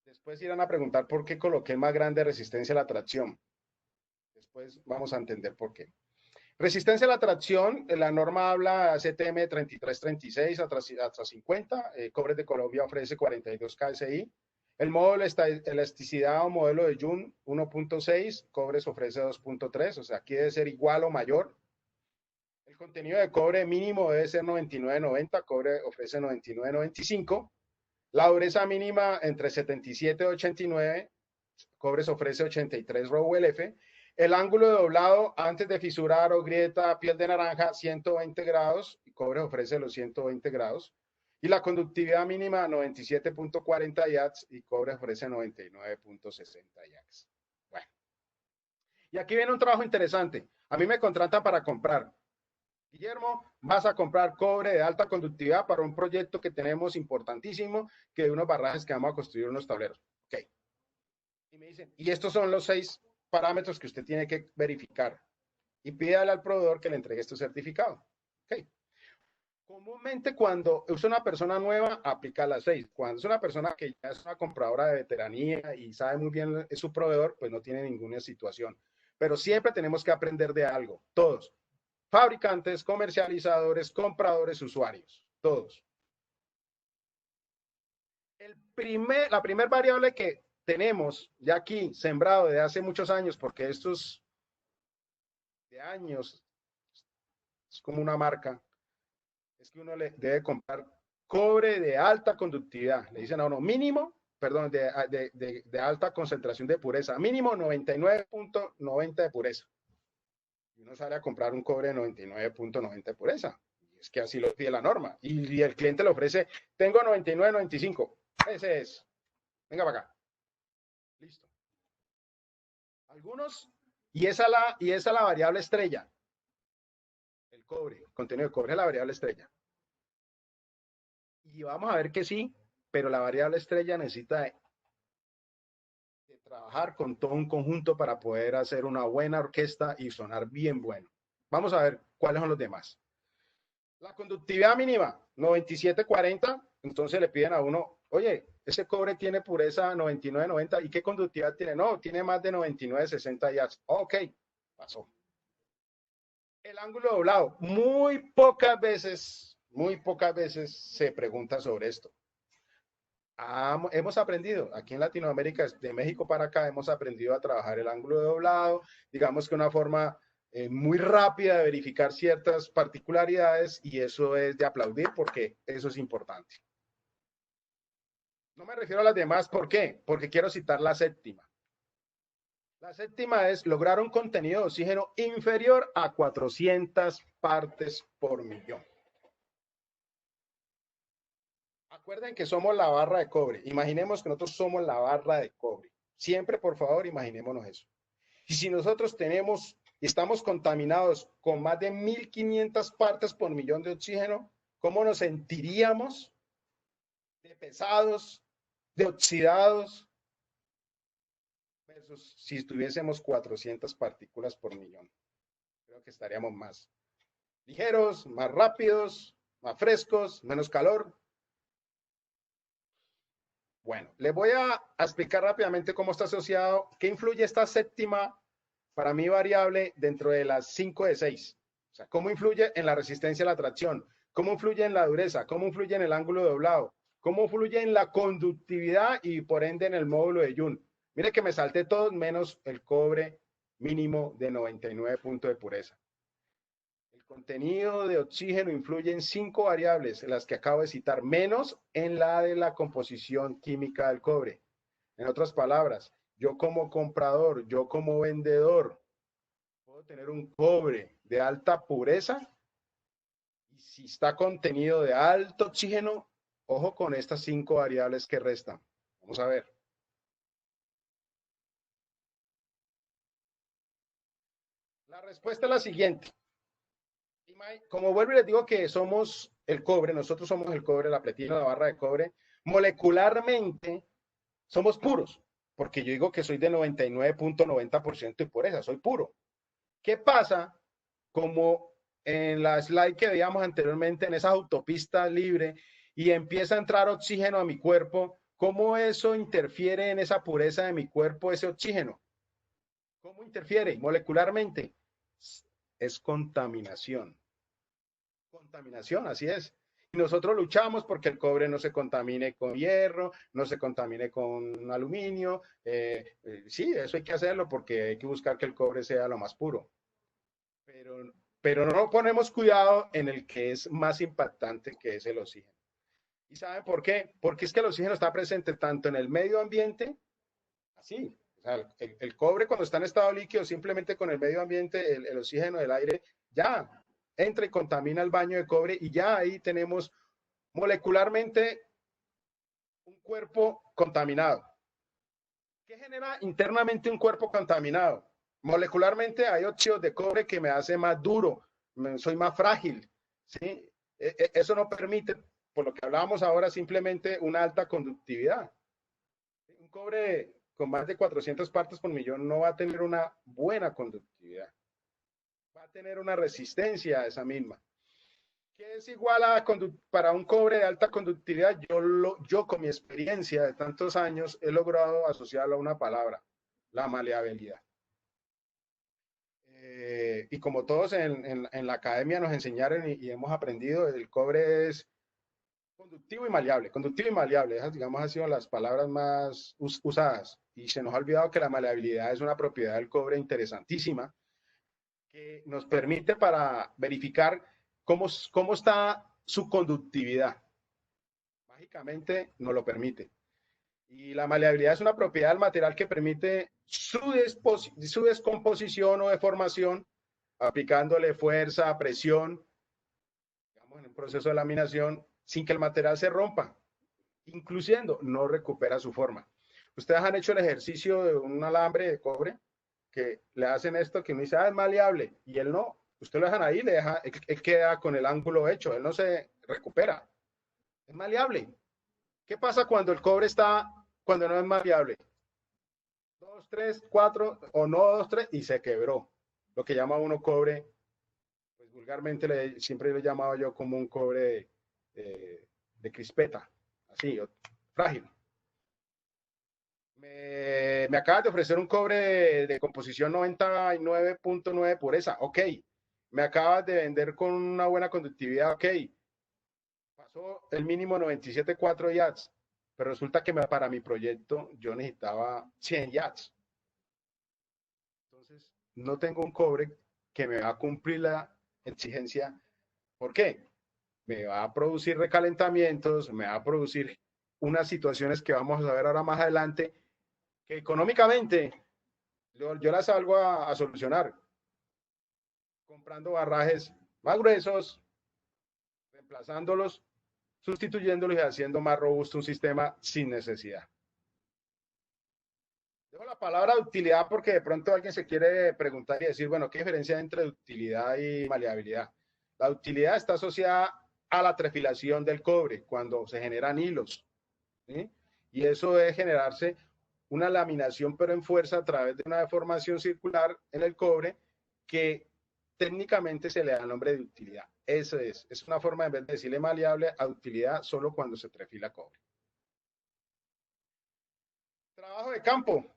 Después irán a preguntar por qué coloqué más grande resistencia a la tracción. Después vamos a entender por qué. Resistencia a la tracción, la norma habla CTM 3336 hasta 50, Cobres de Colombia ofrece 42 KSI. El módulo de elasticidad o modelo de Young 1.6, Cobres ofrece 2.3, o sea, aquí debe ser igual o mayor. El contenido de cobre mínimo debe ser 99.90, Cobre ofrece 99.95. La dureza mínima entre 77 y 89, Cobres ofrece 83 Rowell F. El ángulo de doblado antes de fisurar o grieta, piel de naranja, 120 grados, y Cobres ofrece los 120 grados. Y la conductividad mínima 97.40 yards y Cobres ofrece 99.60 yards. Bueno. Y aquí viene un trabajo interesante. A mí me contratan para comprar Guillermo, vas a comprar cobre de alta conductividad para un proyecto que tenemos importantísimo, que de unos barrajes que vamos a construir unos tableros. Ok. Y me dicen, y estos son los 6 parámetros que usted tiene que verificar. Y pídale al proveedor que le entregue este certificado. Ok. Comúnmente cuando es una persona nueva, aplica las 6. Cuando es una persona que ya es una compradora de veteranía y sabe muy bien es su proveedor, pues no tiene ninguna situación. Pero siempre tenemos que aprender de algo, todos. Fabricantes, comercializadores, compradores, usuarios, todos. La primera variable que tenemos ya aquí sembrado de hace muchos años, porque estos de años es como una marca, es que uno le debe comprar cobre de alta conductividad. Le dicen a uno mínimo, perdón, de alta concentración de pureza, mínimo 99.90 de pureza. Y uno sale a comprar un cobre de 99.90 de pureza. Y es que así lo pide la norma. Y el cliente le ofrece, tengo 99.95. Ese es. Venga para acá. Listo. Algunos, y esa es la variable estrella. El cobre, el contenido de cobre es la variable estrella. Y vamos a ver que sí, pero la variable estrella necesita de trabajar con todo un conjunto para poder hacer una buena orquesta y sonar bien bueno. Vamos a ver cuáles son los demás. La conductividad mínima, 97.40, entonces le piden a uno, oye, ese cobre tiene pureza 99.90, ¿y qué conductividad tiene? No, tiene más de 99.60 yards. Ok, pasó. El ángulo doblado, muy pocas veces se pregunta sobre esto. Hemos aprendido, aquí en Latinoamérica, de México para acá, hemos aprendido a trabajar el ángulo doblado, digamos que una forma muy rápida de verificar ciertas particularidades, y eso es de aplaudir porque eso es importante. No me refiero a las demás, ¿por qué? Porque quiero citar la séptima. La séptima es lograr un contenido de oxígeno inferior a 400 partes por millón. Acuerden que somos la barra de cobre. Imaginemos que nosotros somos la barra de cobre. Siempre, por favor, imaginémonos eso. Y si nosotros estamos contaminados con más de 1.500 partes por millón de oxígeno, ¿cómo nos sentiríamos de pesados, de oxidados, versus si tuviésemos 400 partículas por millón? Creo que estaríamos más ligeros, más rápidos, más frescos, menos calor. Bueno, les voy a explicar rápidamente cómo está asociado, qué influye esta séptima, para mí, variable dentro de las 5 de 6. O sea, cómo influye en la resistencia a la tracción, cómo influye en la dureza, cómo influye en el ángulo doblado, cómo influye en la conductividad y por ende en el módulo de Joule. Mire que me salté todos menos el cobre mínimo de 99 puntos de pureza. El contenido de oxígeno influye en 5 variables, en las que acabo de citar, menos en la de la composición química del cobre. En otras palabras, yo como comprador, yo como vendedor, puedo tener un cobre de alta pureza, y si está contenido de alto oxígeno, ojo con estas 5 variables que restan. Vamos a ver. La respuesta es la siguiente. Como vuelvo y les digo que somos el cobre, nosotros somos el cobre, la pletina, la barra de cobre, molecularmente somos puros, porque yo digo que soy de 99.90% de pureza, soy puro. ¿Qué pasa? Como en la slide que veíamos anteriormente, en esa autopista libre, y empieza a entrar oxígeno a mi cuerpo, ¿cómo eso interfiere en esa pureza de mi cuerpo, ese oxígeno? ¿Cómo interfiere molecularmente? Es contaminación. Contaminación, así es. Y nosotros luchamos porque el cobre no se contamine con hierro, no se contamine con aluminio. Sí, eso hay que hacerlo porque hay que buscar que el cobre sea lo más puro. Pero no ponemos cuidado en el que es más impactante, que es el oxígeno. ¿Y saben por qué? Porque es que el oxígeno está presente tanto en el medio ambiente, así, o sea, el cobre cuando está en estado líquido, simplemente con el medio ambiente, el oxígeno del aire, ya entra y contamina el baño de cobre, y ya ahí tenemos molecularmente un cuerpo contaminado. ¿Qué genera internamente un cuerpo contaminado? Molecularmente hay óxidos de cobre que me hace más duro, soy más frágil, ¿sí? Eso no permite, por lo que hablábamos ahora, simplemente una alta conductividad. Un cobre con más de 400 partes por millón no va a tener una buena conductividad, va a tener una resistencia a esa misma. ¿Qué es igual a para un cobre de alta conductividad? Yo con mi experiencia de tantos años he logrado asociarlo a una palabra, la maleabilidad. Y como todos en la academia nos enseñaron y hemos aprendido, el cobre es conductivo y maleable. Conductivo y maleable, esas digamos han sido las palabras más usadas. Y se nos ha olvidado que la maleabilidad es una propiedad del cobre interesantísima que nos permite para verificar cómo está su conductividad. Mágicamente nos lo permite. Y la maleabilidad es una propiedad del material que permite su descomposición o deformación aplicándole fuerza, presión, digamos en un proceso de laminación, sin que el material se rompa, incluyendo no recupera su forma. Ustedes han hecho el ejercicio de un alambre de cobre que le hacen esto, que uno dice, es maleable, y él no. Usted lo dejan ahí, él queda con el ángulo hecho, él no se recupera. Es maleable. ¿Qué pasa cuando el cobre cuando no es maleable? 2, 3, 4, o no 2, 3, y se quebró. Lo que llama uno cobre, pues vulgarmente siempre lo he llamado yo como un cobre de crispeta, así, frágil. Me acabas de ofrecer un cobre de composición 99.9 pureza, ok. Me acabas de vender con una buena conductividad, ok. Pasó el mínimo 97.4 yats, pero resulta que para mi proyecto yo necesitaba 100 yats. Entonces, no tengo un cobre que me va a cumplir la exigencia. ¿Por qué? Me va a producir recalentamientos, me va a producir unas situaciones que vamos a ver ahora más adelante, que económicamente yo las salgo a solucionar, comprando barrajes más gruesos, reemplazándolos, sustituyéndolos y haciendo más robusto un sistema sin necesidad. Dejo la palabra utilidad porque de pronto alguien se quiere preguntar y decir, bueno, ¿qué diferencia hay entre utilidad y maleabilidad? La utilidad está asociada a la trefilación del cobre cuando se generan hilos, ¿sí? Y eso debe generarse una laminación pero en fuerza a través de una deformación circular en el cobre que técnicamente se le da el nombre de utilidad. Eso es una forma en vez de decirle maleable a utilidad solo cuando se trefila cobre. Trabajo de campo.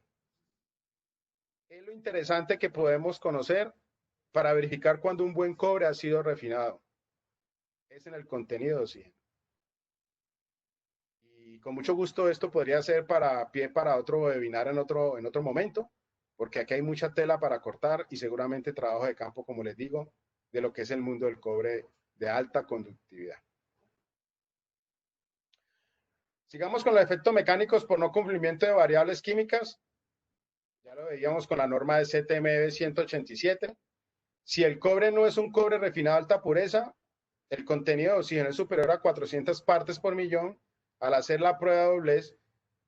Es lo interesante que podemos conocer para verificar cuando un buen cobre ha sido refinado. Es en el contenido de oxígeno. Y con mucho gusto esto podría ser para pie para otro webinar en otro momento, porque aquí hay mucha tela para cortar y seguramente trabajo de campo, como les digo, de lo que es el mundo del cobre de alta conductividad. Sigamos con los efectos mecánicos por no cumplimiento de variables químicas. Ya lo veíamos con la norma de CTMB 187. Si el cobre no es un cobre refinado de alta pureza, el contenido de oxígeno es superior a 400 partes por millón. Al hacer la prueba de doblez,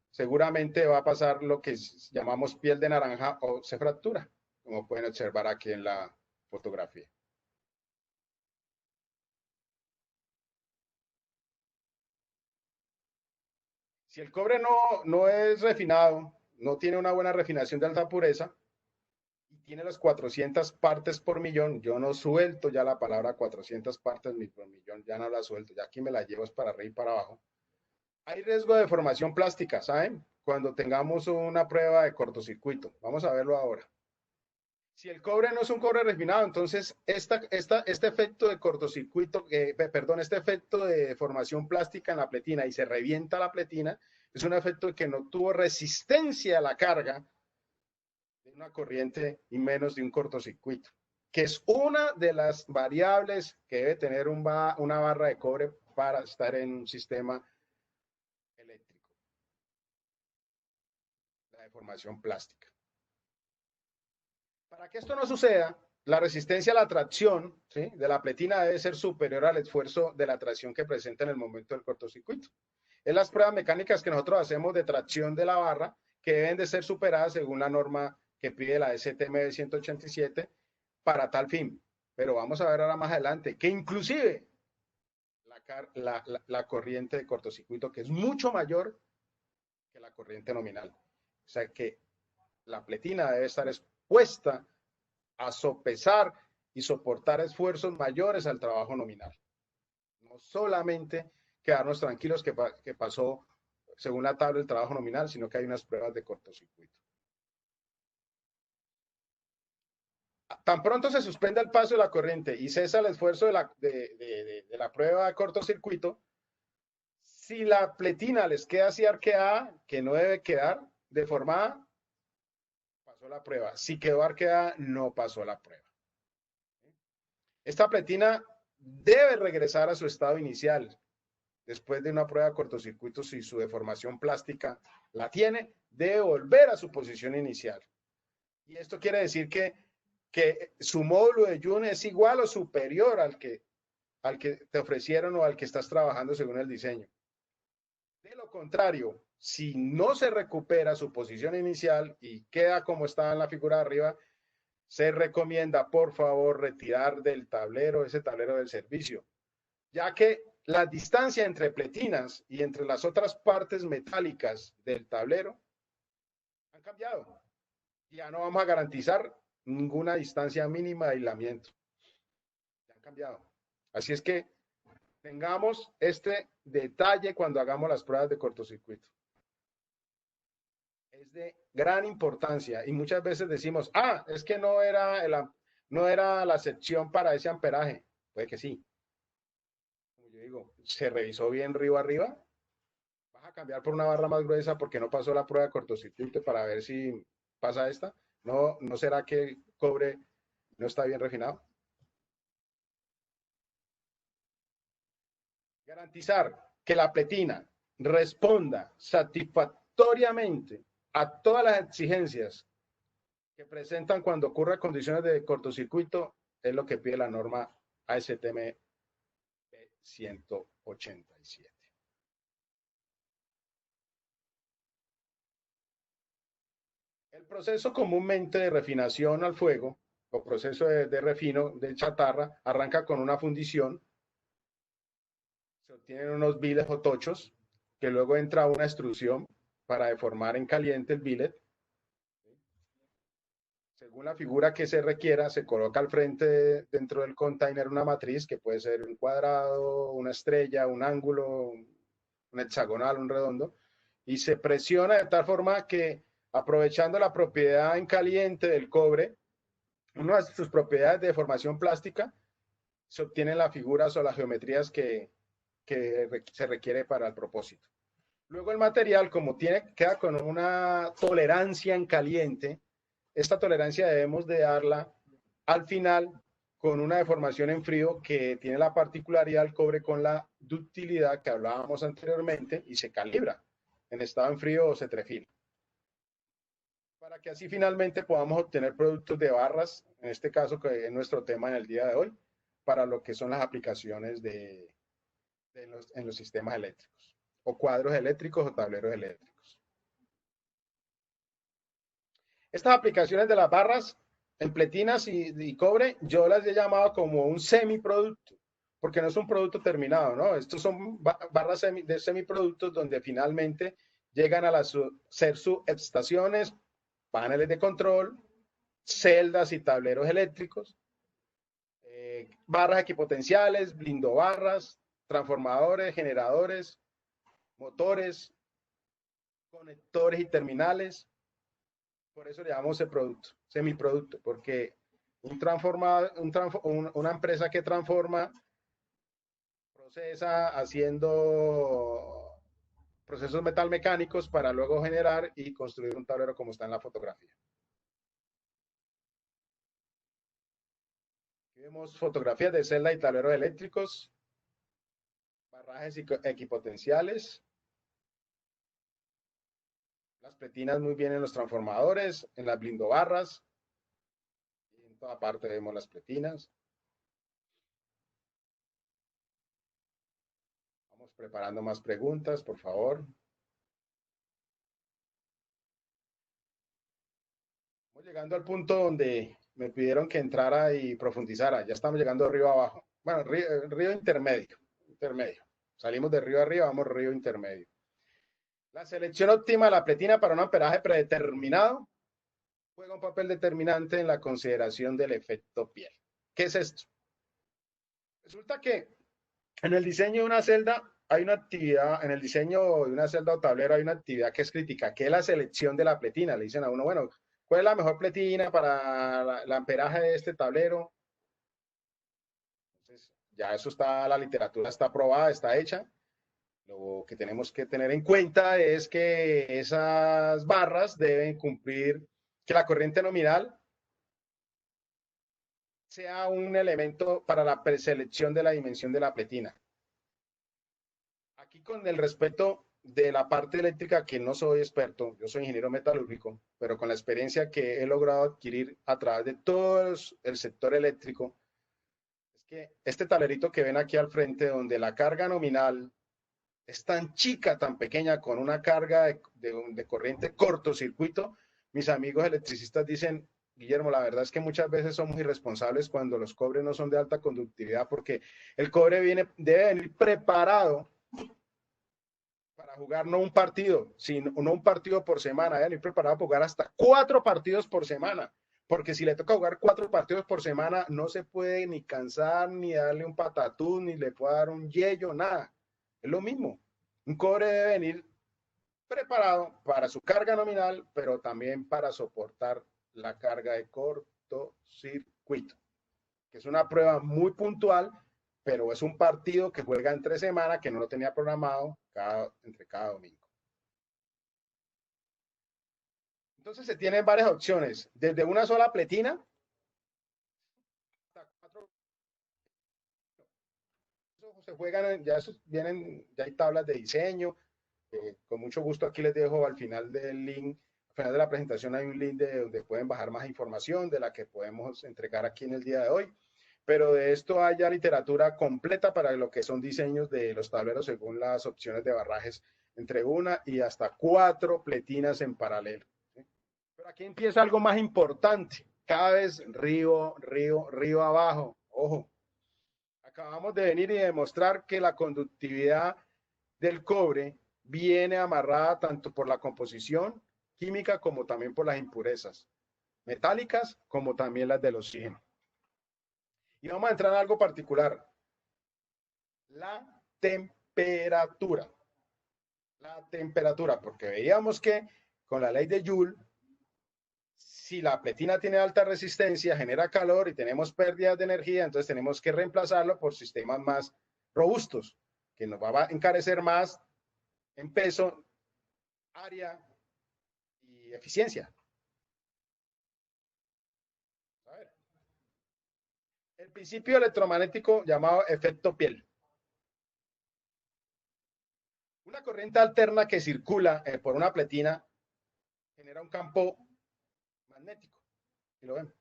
seguramente va a pasar lo que llamamos piel de naranja o se fractura, como pueden observar aquí en la fotografía. Si el cobre no es refinado, no tiene una buena refinación de alta pureza y tiene las 400 partes por millón, yo no suelto ya la palabra 400 partes por millón, ya no la suelto, ya aquí me la llevo es para arriba y para abajo. Hay riesgo de deformación plástica, ¿saben? Cuando tengamos una prueba de cortocircuito. Vamos a verlo ahora. Si el cobre no es un cobre refinado, entonces este efecto de cortocircuito, este efecto de deformación plástica en la pletina y se revienta la pletina, es un efecto que no tuvo resistencia a la carga de una corriente y menos de un cortocircuito, que es una de las variables que debe tener una barra de cobre para estar en un sistema eléctrico. La deformación plástica. Para que esto no suceda, la resistencia a la tracción, ¿sí?, de la pletina debe ser superior al esfuerzo de la tracción que presenta en el momento del cortocircuito. Es las pruebas mecánicas que nosotros hacemos de tracción de la barra que deben de ser superadas según la norma que pide la STM 187 para tal fin. pero vamos a ver ahora más adelante que inclusive la corriente de cortocircuito, que es mucho mayor que la corriente nominal. O sea que la pletina debe estar expuesta a sopesar y soportar esfuerzos mayores al trabajo nominal. No solamente quedarnos tranquilos que pasó según la tabla del trabajo nominal, sino que hay unas pruebas de cortocircuito. Tan pronto se suspenda el paso de la corriente y cesa el esfuerzo de la prueba de cortocircuito, si la pletina les queda así arqueada, que no debe quedar deformada, pasó la prueba. Si quedó arqueada, no pasó la prueba. Esta pletina debe regresar a su estado inicial. Después de una prueba de cortocircuito, si su deformación plástica la tiene, debe volver a su posición inicial. Y esto quiere decir que su módulo de Joule es igual o superior al que te ofrecieron o al que estás trabajando según el diseño. De lo contrario, si no se recupera su posición inicial y queda como estaba en la figura de arriba, se recomienda, por favor, retirar del tablero, ese tablero del servicio, ya que la distancia entre pletinas y entre las otras partes metálicas del tablero han cambiado. Ya no vamos a garantizar ninguna distancia mínima de aislamiento. Ya han cambiado. Así es que tengamos este detalle cuando hagamos las pruebas de cortocircuito. Es de gran importancia y muchas veces decimos, es que no era la sección para ese amperaje. Puede que sí. Como yo digo, se revisó bien río arriba. Vas a cambiar por una barra más gruesa porque no pasó la prueba de cortocircuito para ver si pasa esta. ¿No será que el cobre no está bien refinado? Garantizar que la pletina responda satisfactoriamente a todas las exigencias que presentan cuando ocurren condiciones de cortocircuito es lo que pide la norma ASTM 187. El proceso comúnmente de refinación al fuego o proceso de refino de chatarra arranca con una fundición. Se obtienen unos billets o tochos que luego entra una extrusión para deformar en caliente el billet. Según la figura que se requiera, se coloca al frente dentro del container una matriz que puede ser un cuadrado, una estrella, un ángulo, un hexagonal, un redondo, y se presiona de tal forma que, aprovechando la propiedad en caliente del cobre, una de sus propiedades de deformación plástica, se obtienen las figuras o las geometrías que se requiere para el propósito. Luego el material, como queda con una tolerancia en caliente, esta tolerancia debemos de darla al final con una deformación en frío que tiene la particularidad del cobre con la ductilidad que hablábamos anteriormente y se calibra en estado en frío o cetrefil. Para que así finalmente podamos obtener productos de barras, en este caso que es nuestro tema en el día de hoy, para lo que son las aplicaciones en los sistemas eléctricos, o cuadros eléctricos o tableros eléctricos. Estas aplicaciones de las barras en pletinas y cobre, yo las he llamado como un semiproducto, porque no es un producto terminado, ¿no? Estos son barras de semiproductos donde finalmente llegan a ser subestaciones, paneles de control, celdas y tableros eléctricos, barras equipotenciales, blindobarras, transformadores, generadores, motores, conectores y terminales. Por eso le llamamos ese producto, semiproducto, porque una empresa que transforma, procesa haciendo procesos metalmecánicos para luego generar y construir un tablero como está en la fotografía. Aquí vemos fotografías de celda y tableros eléctricos, barrajes equipotenciales, las pletinas muy bien en los transformadores, en las blindobarras, y en toda parte vemos las pletinas. Vamos preparando más preguntas, por favor. Llegando al punto donde me pidieron que entrara y profundizara. Ya estamos llegando río abajo. Bueno, río intermedio. Salimos de río arriba, vamos río intermedio. La selección óptima de la pletina para un amperaje predeterminado juega un papel determinante en la consideración del efecto piel. ¿Qué es esto? Resulta que en el diseño de una celda hay una actividad, en el diseño de una celda o tablero hay una actividad que es crítica, que es la selección de la pletina. Le dicen a uno, bueno, ¿cuál es la mejor pletina para el amperaje de este tablero? Entonces, ya eso está, la literatura está aprobada, está hecha. Lo que tenemos que tener en cuenta es que esas barras deben cumplir que la corriente nominal sea un elemento para la preselección de la dimensión de la pletina. Aquí con el respeto de la parte eléctrica, que no soy experto, yo soy ingeniero metalúrgico, pero con la experiencia que he logrado adquirir a través de todo el sector eléctrico, es que este tablerito que ven aquí al frente, donde la carga nominal es tan chica, tan pequeña, con una carga de corriente cortocircuito, mis amigos electricistas dicen, Guillermo, la verdad es que muchas veces somos irresponsables cuando los cobres no son de alta conductividad, porque el cobre debe venir preparado para jugar no un partido, sino no un partido por semana, debe venir preparado para jugar hasta 4 partidos por semana, porque si le toca jugar 4 partidos por semana, no se puede ni cansar, ni darle un patatún, ni le puede dar un yello, nada. Es lo mismo. Un cobre debe venir preparado para su carga nominal, pero también para soportar la carga de cortocircuito, que es una prueba muy puntual, pero es un partido que juega entre semana, que no lo tenía programado entre cada domingo. Entonces se tienen varias opciones, desde una sola pletina hasta 4. Se juegan, ya vienen, ya hay tablas de diseño. Con mucho gusto aquí les dejo al final del link, al final de la presentación hay un link donde pueden bajar más información de la que podemos entregar aquí en el día de hoy, pero de esto hay ya literatura completa para lo que son diseños de los tableros según las opciones de barrajes entre 1 y hasta 4 pletinas en paralelo. ¿Sí? Pero aquí empieza algo más importante, cada vez río abajo, ojo. Acabamos de venir y demostrar que la conductividad del cobre viene amarrada tanto por la composición química como también por las impurezas metálicas como también las del oxígeno. Y vamos a entrar en algo particular, la temperatura. La temperatura, porque veíamos que con la ley de Joule, si la pletina tiene alta resistencia, genera calor y tenemos pérdidas de energía, entonces tenemos que reemplazarlo por sistemas más robustos, que nos va a encarecer más en peso, área y eficiencia. A ver. El principio electromagnético llamado efecto piel. Una corriente alterna que circula por una pletina genera un campo magnético. ¿Sí lo ven?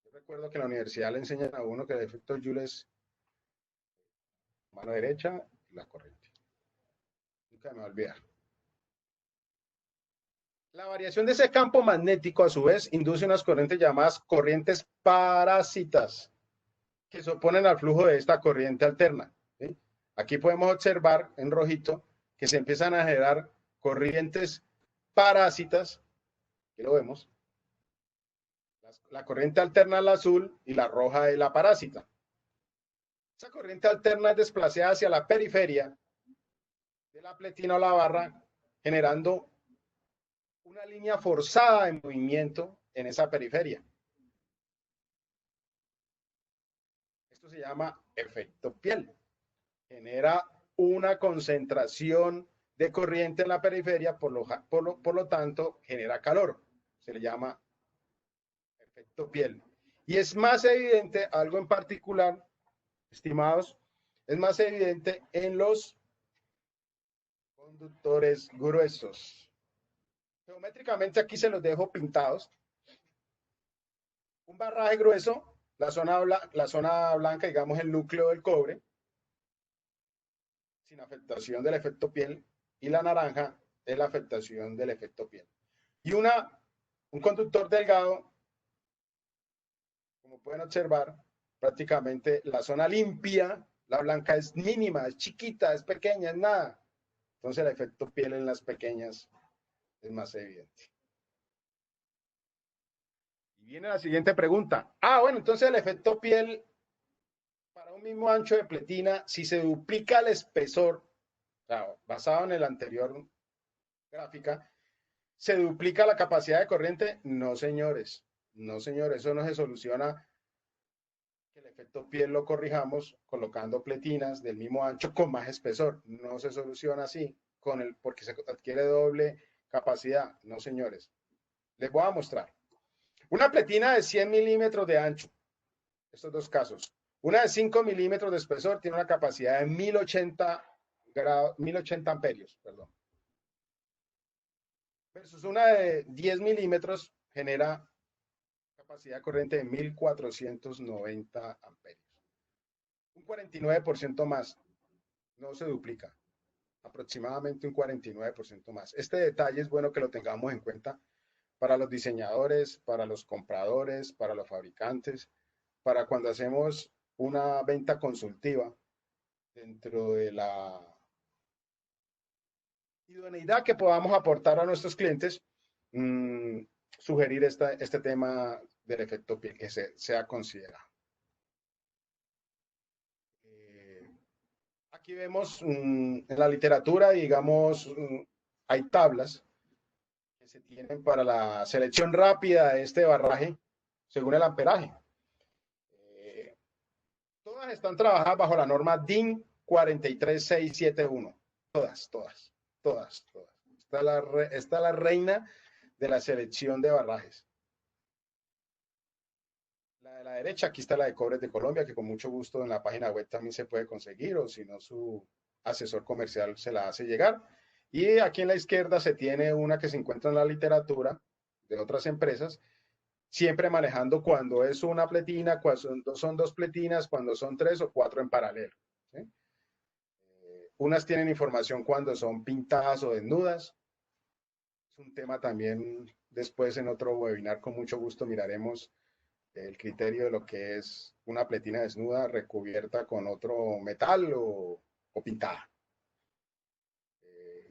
Yo recuerdo que en la universidad le enseñan a uno que el efecto Joule es mano derecha y la corriente. Nunca me va a olvidar. La variación de ese campo magnético, a su vez, induce unas corrientes llamadas corrientes parásitas, que se oponen al flujo de esta corriente alterna. ¿Sí? Aquí podemos observar en rojito que se empiezan a generar corrientes parásitas, aquí lo vemos. La corriente alterna es la azul y la roja es la parásita. Esa corriente alterna es desplazada hacia la periferia de la pletina o la barra, generando una línea forzada de movimiento en esa periferia. Esto se llama efecto piel. Genera una concentración de corriente en la periferia, por lo tanto genera calor. Se le llama efecto piel. Y es más evidente, algo en particular, estimados, es más evidente en los conductores gruesos. Geométricamente aquí se los dejo pintados. Un barraje grueso, la zona blanca, digamos el núcleo del cobre, sin afectación del efecto piel, y la naranja es la afectación del efecto piel. Y un conductor delgado como pueden observar, prácticamente la zona limpia, la blanca es mínima, es chiquita, es pequeña, es nada. Entonces el efecto piel en las pequeñas es más evidente. Y viene la siguiente pregunta. Bueno, entonces el efecto piel para un mismo ancho de pletina, si se duplica el espesor, o sea, basado en el anterior gráfica, ¿se duplica la capacidad de corriente? No, señores. No, señores. Eso no se soluciona. Que el efecto piel lo corrijamos colocando pletinas del mismo ancho con más espesor. No se soluciona así porque se adquiere doble capacidad. No, señores. Les voy a mostrar. Una pletina de 100 milímetros de ancho. Estos dos casos. Una de 5 milímetros de espesor tiene una capacidad de 1080 amperios. Perdón. Versus una de 10 milímetros genera capacidad corriente de 1490 amperios. Un 49% más, no se duplica, aproximadamente un 49% más. Este detalle es bueno que lo tengamos en cuenta para los diseñadores, para los compradores, para los fabricantes, para cuando hacemos una venta consultiva dentro de la idoneidad que podamos aportar a nuestros clientes, sugerir este tema del efecto piel que sea considerado. Aquí vemos en la literatura, digamos, hay tablas que se tienen para la selección rápida de este barraje según el amperaje. Todas están trabajadas bajo la norma DIN 43671. Todas. Está la reina de la selección de barrajes. La de la derecha, aquí está la de Cobres de Colombia, que con mucho gusto en la página web también se puede conseguir, o si no, su asesor comercial se la hace llegar. Y aquí en la izquierda se tiene una que se encuentra en la literatura de otras empresas, siempre manejando cuando es una pletina, cuando son dos pletinas, cuando son 3 o 4 en paralelo. ¿Sí? Unas tienen información cuando son pintadas o desnudas. Es un tema también, después en otro webinar, con mucho gusto miraremos el criterio de lo que es una pletina desnuda recubierta con otro metal o pintada.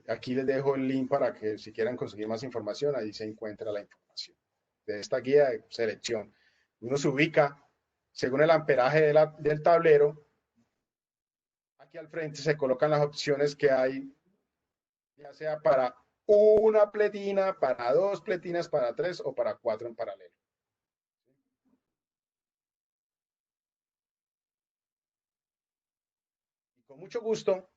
Aquí les dejo el link para que si quieren conseguir más información, ahí se encuentra la información de esta guía de selección. Uno se ubica según el amperaje del tablero. Aquí al frente se colocan las opciones que hay, ya sea para una pletina, para 2 pletinas, para 3 o para 4 en paralelo. Con mucho gusto,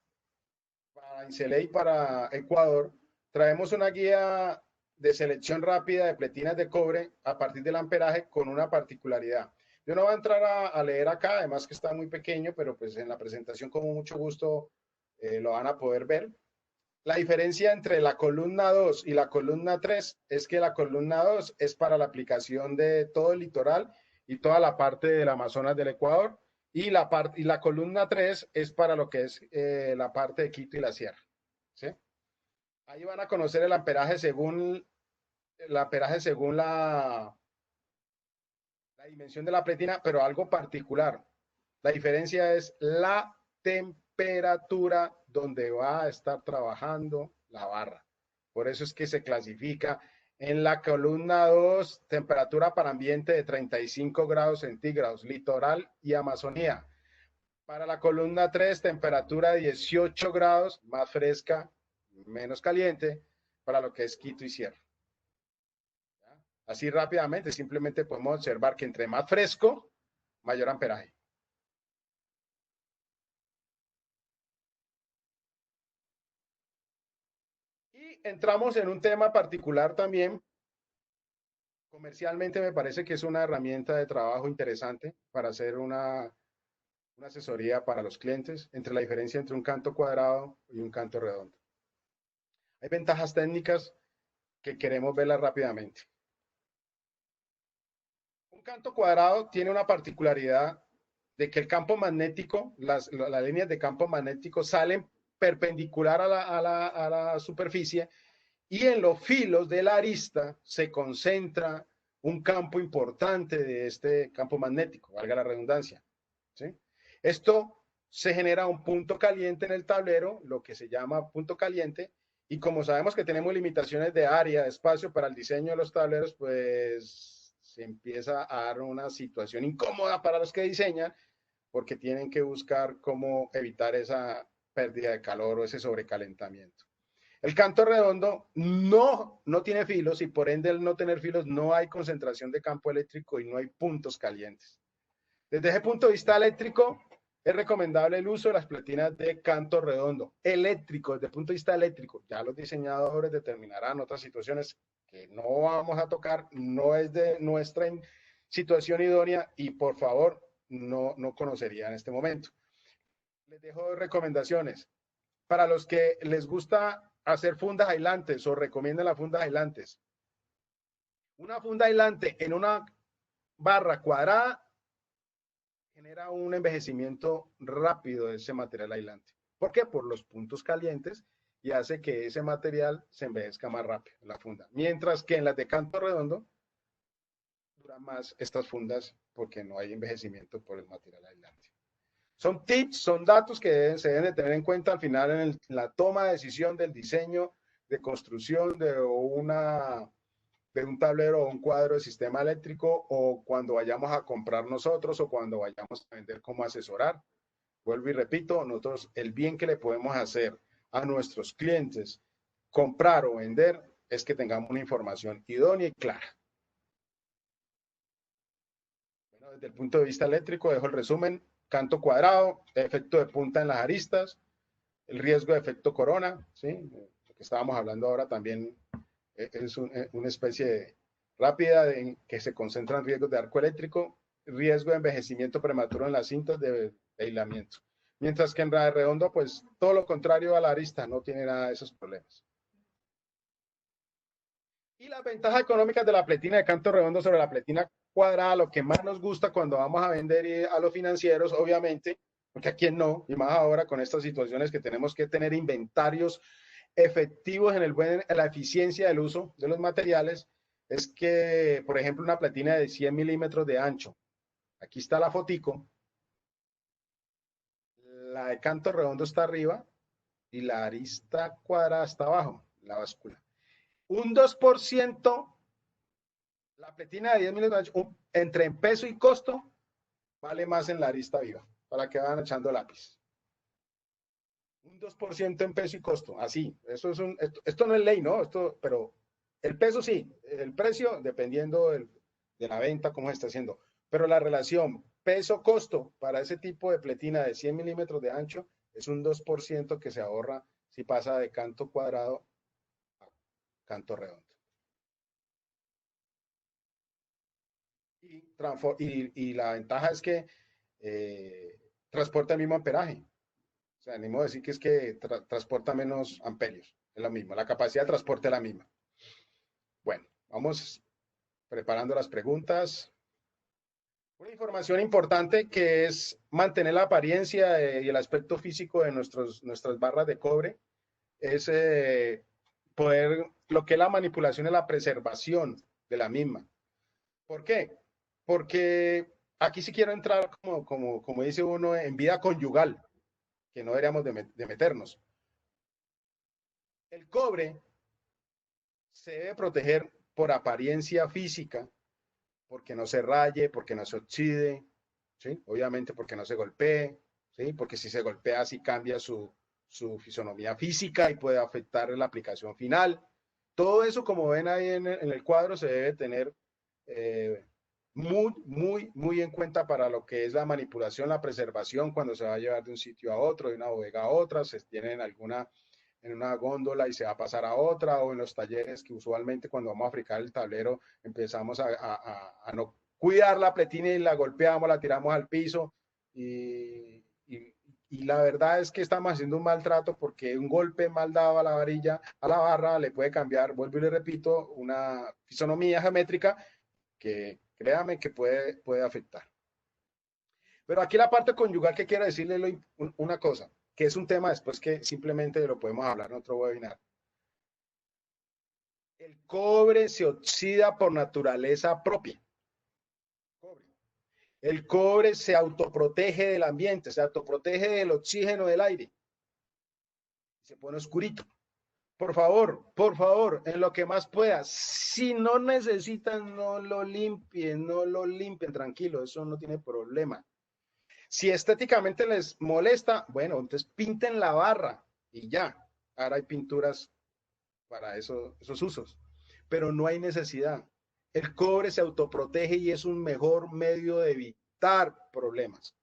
para Inceley y para Ecuador, traemos una guía de selección rápida de pletinas de cobre a partir del amperaje con una particularidad. Yo no voy a entrar a leer acá, además que está muy pequeño, pero pues en la presentación con mucho gusto lo van a poder ver. La diferencia entre la columna 2 y la columna 3 es que la columna 2 es para la aplicación de todo el litoral y toda la parte del Amazonas del Ecuador, y la columna 3 es para lo que es la parte de Quito y la Sierra. ¿Sí? Ahí van a conocer el amperaje según la dimensión de la pletina, pero algo particular. La diferencia es la temperatura donde va a estar trabajando la barra. Por eso es que se clasifica en la columna 2, temperatura para ambiente de 35 grados centígrados, litoral y Amazonía. Para la columna 3, temperatura de 18 grados, más fresca, menos caliente, para lo que es Quito y Sierra. Así rápidamente, simplemente podemos observar que entre más fresco, mayor amperaje. Y entramos en un tema particular también. Comercialmente me parece que es una herramienta de trabajo interesante para hacer una asesoría para los clientes, entre la diferencia entre un canto cuadrado y un canto redondo. Hay ventajas técnicas que queremos verlas rápidamente. Un canto cuadrado tiene una particularidad de que el campo magnético, las líneas de campo magnético salen perpendicular a la superficie, y en los filos de la arista se concentra un campo importante de este campo magnético, valga la redundancia, ¿sí? Esto se genera un punto caliente en el tablero, lo que se llama punto caliente, y como sabemos que tenemos limitaciones de área, de espacio para el diseño de los tableros, pues se empieza a dar una situación incómoda para los que diseñan, porque tienen que buscar cómo evitar esa pérdida de calor o ese sobrecalentamiento. El canto redondo no tiene filos y por ende al no tener filos no hay concentración de campo eléctrico y no hay puntos calientes. Desde ese punto de vista eléctrico, es recomendable el uso de las platinas de canto redondo. Eléctrico, desde el punto de vista eléctrico, ya los diseñadores determinarán otras situaciones que no vamos a tocar, no es de nuestra situación idónea y por favor no conocería en este momento. Les dejo recomendaciones. Para los que les gusta hacer fundas aislantes o recomiendan las fundas aislantes. Una funda aislante en una barra cuadrada genera un envejecimiento rápido de ese material aislante. ¿Por qué? Por los puntos calientes y hace que ese material se envejezca más rápido en la funda. Mientras que en las de canto redondo duran más estas fundas porque no hay envejecimiento por el material aislante. Son tips, son datos que se deben de tener en cuenta al final en la toma de decisión del diseño de construcción de un tablero o un cuadro de sistema eléctrico o cuando vayamos a comprar nosotros o cuando vayamos a vender como asesorar. Vuelvo y repito, nosotros el bien que le podemos hacer a nuestros clientes, comprar o vender, es que tengamos una información idónea y clara. Bueno, desde el punto de vista eléctrico, dejo el resumen. Canto cuadrado, efecto de punta en las aristas, el riesgo de efecto corona, ¿sí? Lo que estábamos hablando ahora también es una especie rápida en que se concentran riesgos de arco eléctrico, riesgo de envejecimiento prematuro en las cintas de aislamiento. Mientras que en radio redondo, pues todo lo contrario a la arista, no tiene nada de esos problemas. Y las ventajas económicas de la pletina de canto redondo sobre la pletina cuadrada, lo que más nos gusta cuando vamos a vender a los financieros, obviamente, porque a quién no, y más ahora con estas situaciones que tenemos que tener inventarios efectivos en la eficiencia del uso de los materiales, es que, por ejemplo, una platina de 100 milímetros de ancho, aquí está la fotico, la de canto redondo está arriba y la arista cuadrada está abajo, la báscula. Un 2%, la pletina de 10 milímetros de ancho, entre en peso y costo, vale más en la arista viva, para que vayan echando lápiz. Un 2% en peso y costo, así, eso es esto no es ley, ¿no? Pero el peso sí, el precio dependiendo de la venta, cómo se está haciendo, pero la relación peso-costo para ese tipo de pletina de 100 milímetros de ancho es un 2% que se ahorra si pasa de canto cuadrado a canto redondo. Y la ventaja es que transporta el mismo amperaje. O sea, ni modo decir que es que transporta menos amperios. Es lo mismo. La capacidad de transporte es la misma. Bueno, vamos preparando las preguntas. Una información importante que es mantener la apariencia y el aspecto físico de nuestras barras de cobre es poder, lo que es la manipulación y la preservación de la misma. ¿Por qué? Porque aquí sí quiero entrar, como dice uno, en vida conyugal, que no deberíamos de meternos. El cobre se debe proteger por apariencia física, porque no se raye, porque no se oxide, ¿sí? Obviamente porque no se golpee, ¿sí? Porque si se golpea sí cambia su fisonomía física y puede afectar la aplicación final. Todo eso, como ven ahí en el cuadro, se debe tener muy en cuenta para lo que es la manipulación, la preservación, cuando se va a llevar de un sitio a otro, de una bodega a otra, se tienen en una góndola y se va a pasar a otra, o en los talleres que usualmente cuando vamos a fabricar el tablero empezamos a no cuidar la pletina y la golpeamos, la tiramos al piso y la verdad es que estamos haciendo un maltrato porque un golpe mal dado a la varilla, a la barra, le puede cambiar, vuelvo y le repito, una fisonomía geométrica que créame que puede afectar. Pero aquí la parte conyugal que quiero decirle una cosa, que es un tema después que simplemente lo podemos hablar en otro webinar. El cobre se oxida por naturaleza propia. El cobre se autoprotege del ambiente, se autoprotege del oxígeno del aire. Se pone oscurito. Por favor, en lo que más pueda. Si no necesitan, no lo limpien, tranquilo, eso no tiene problema. Si estéticamente les molesta, bueno, entonces pinten la barra y ya. Ahora hay pinturas para esos usos, pero no hay necesidad. El cobre se autoprotege y es un mejor medio de evitar problemas.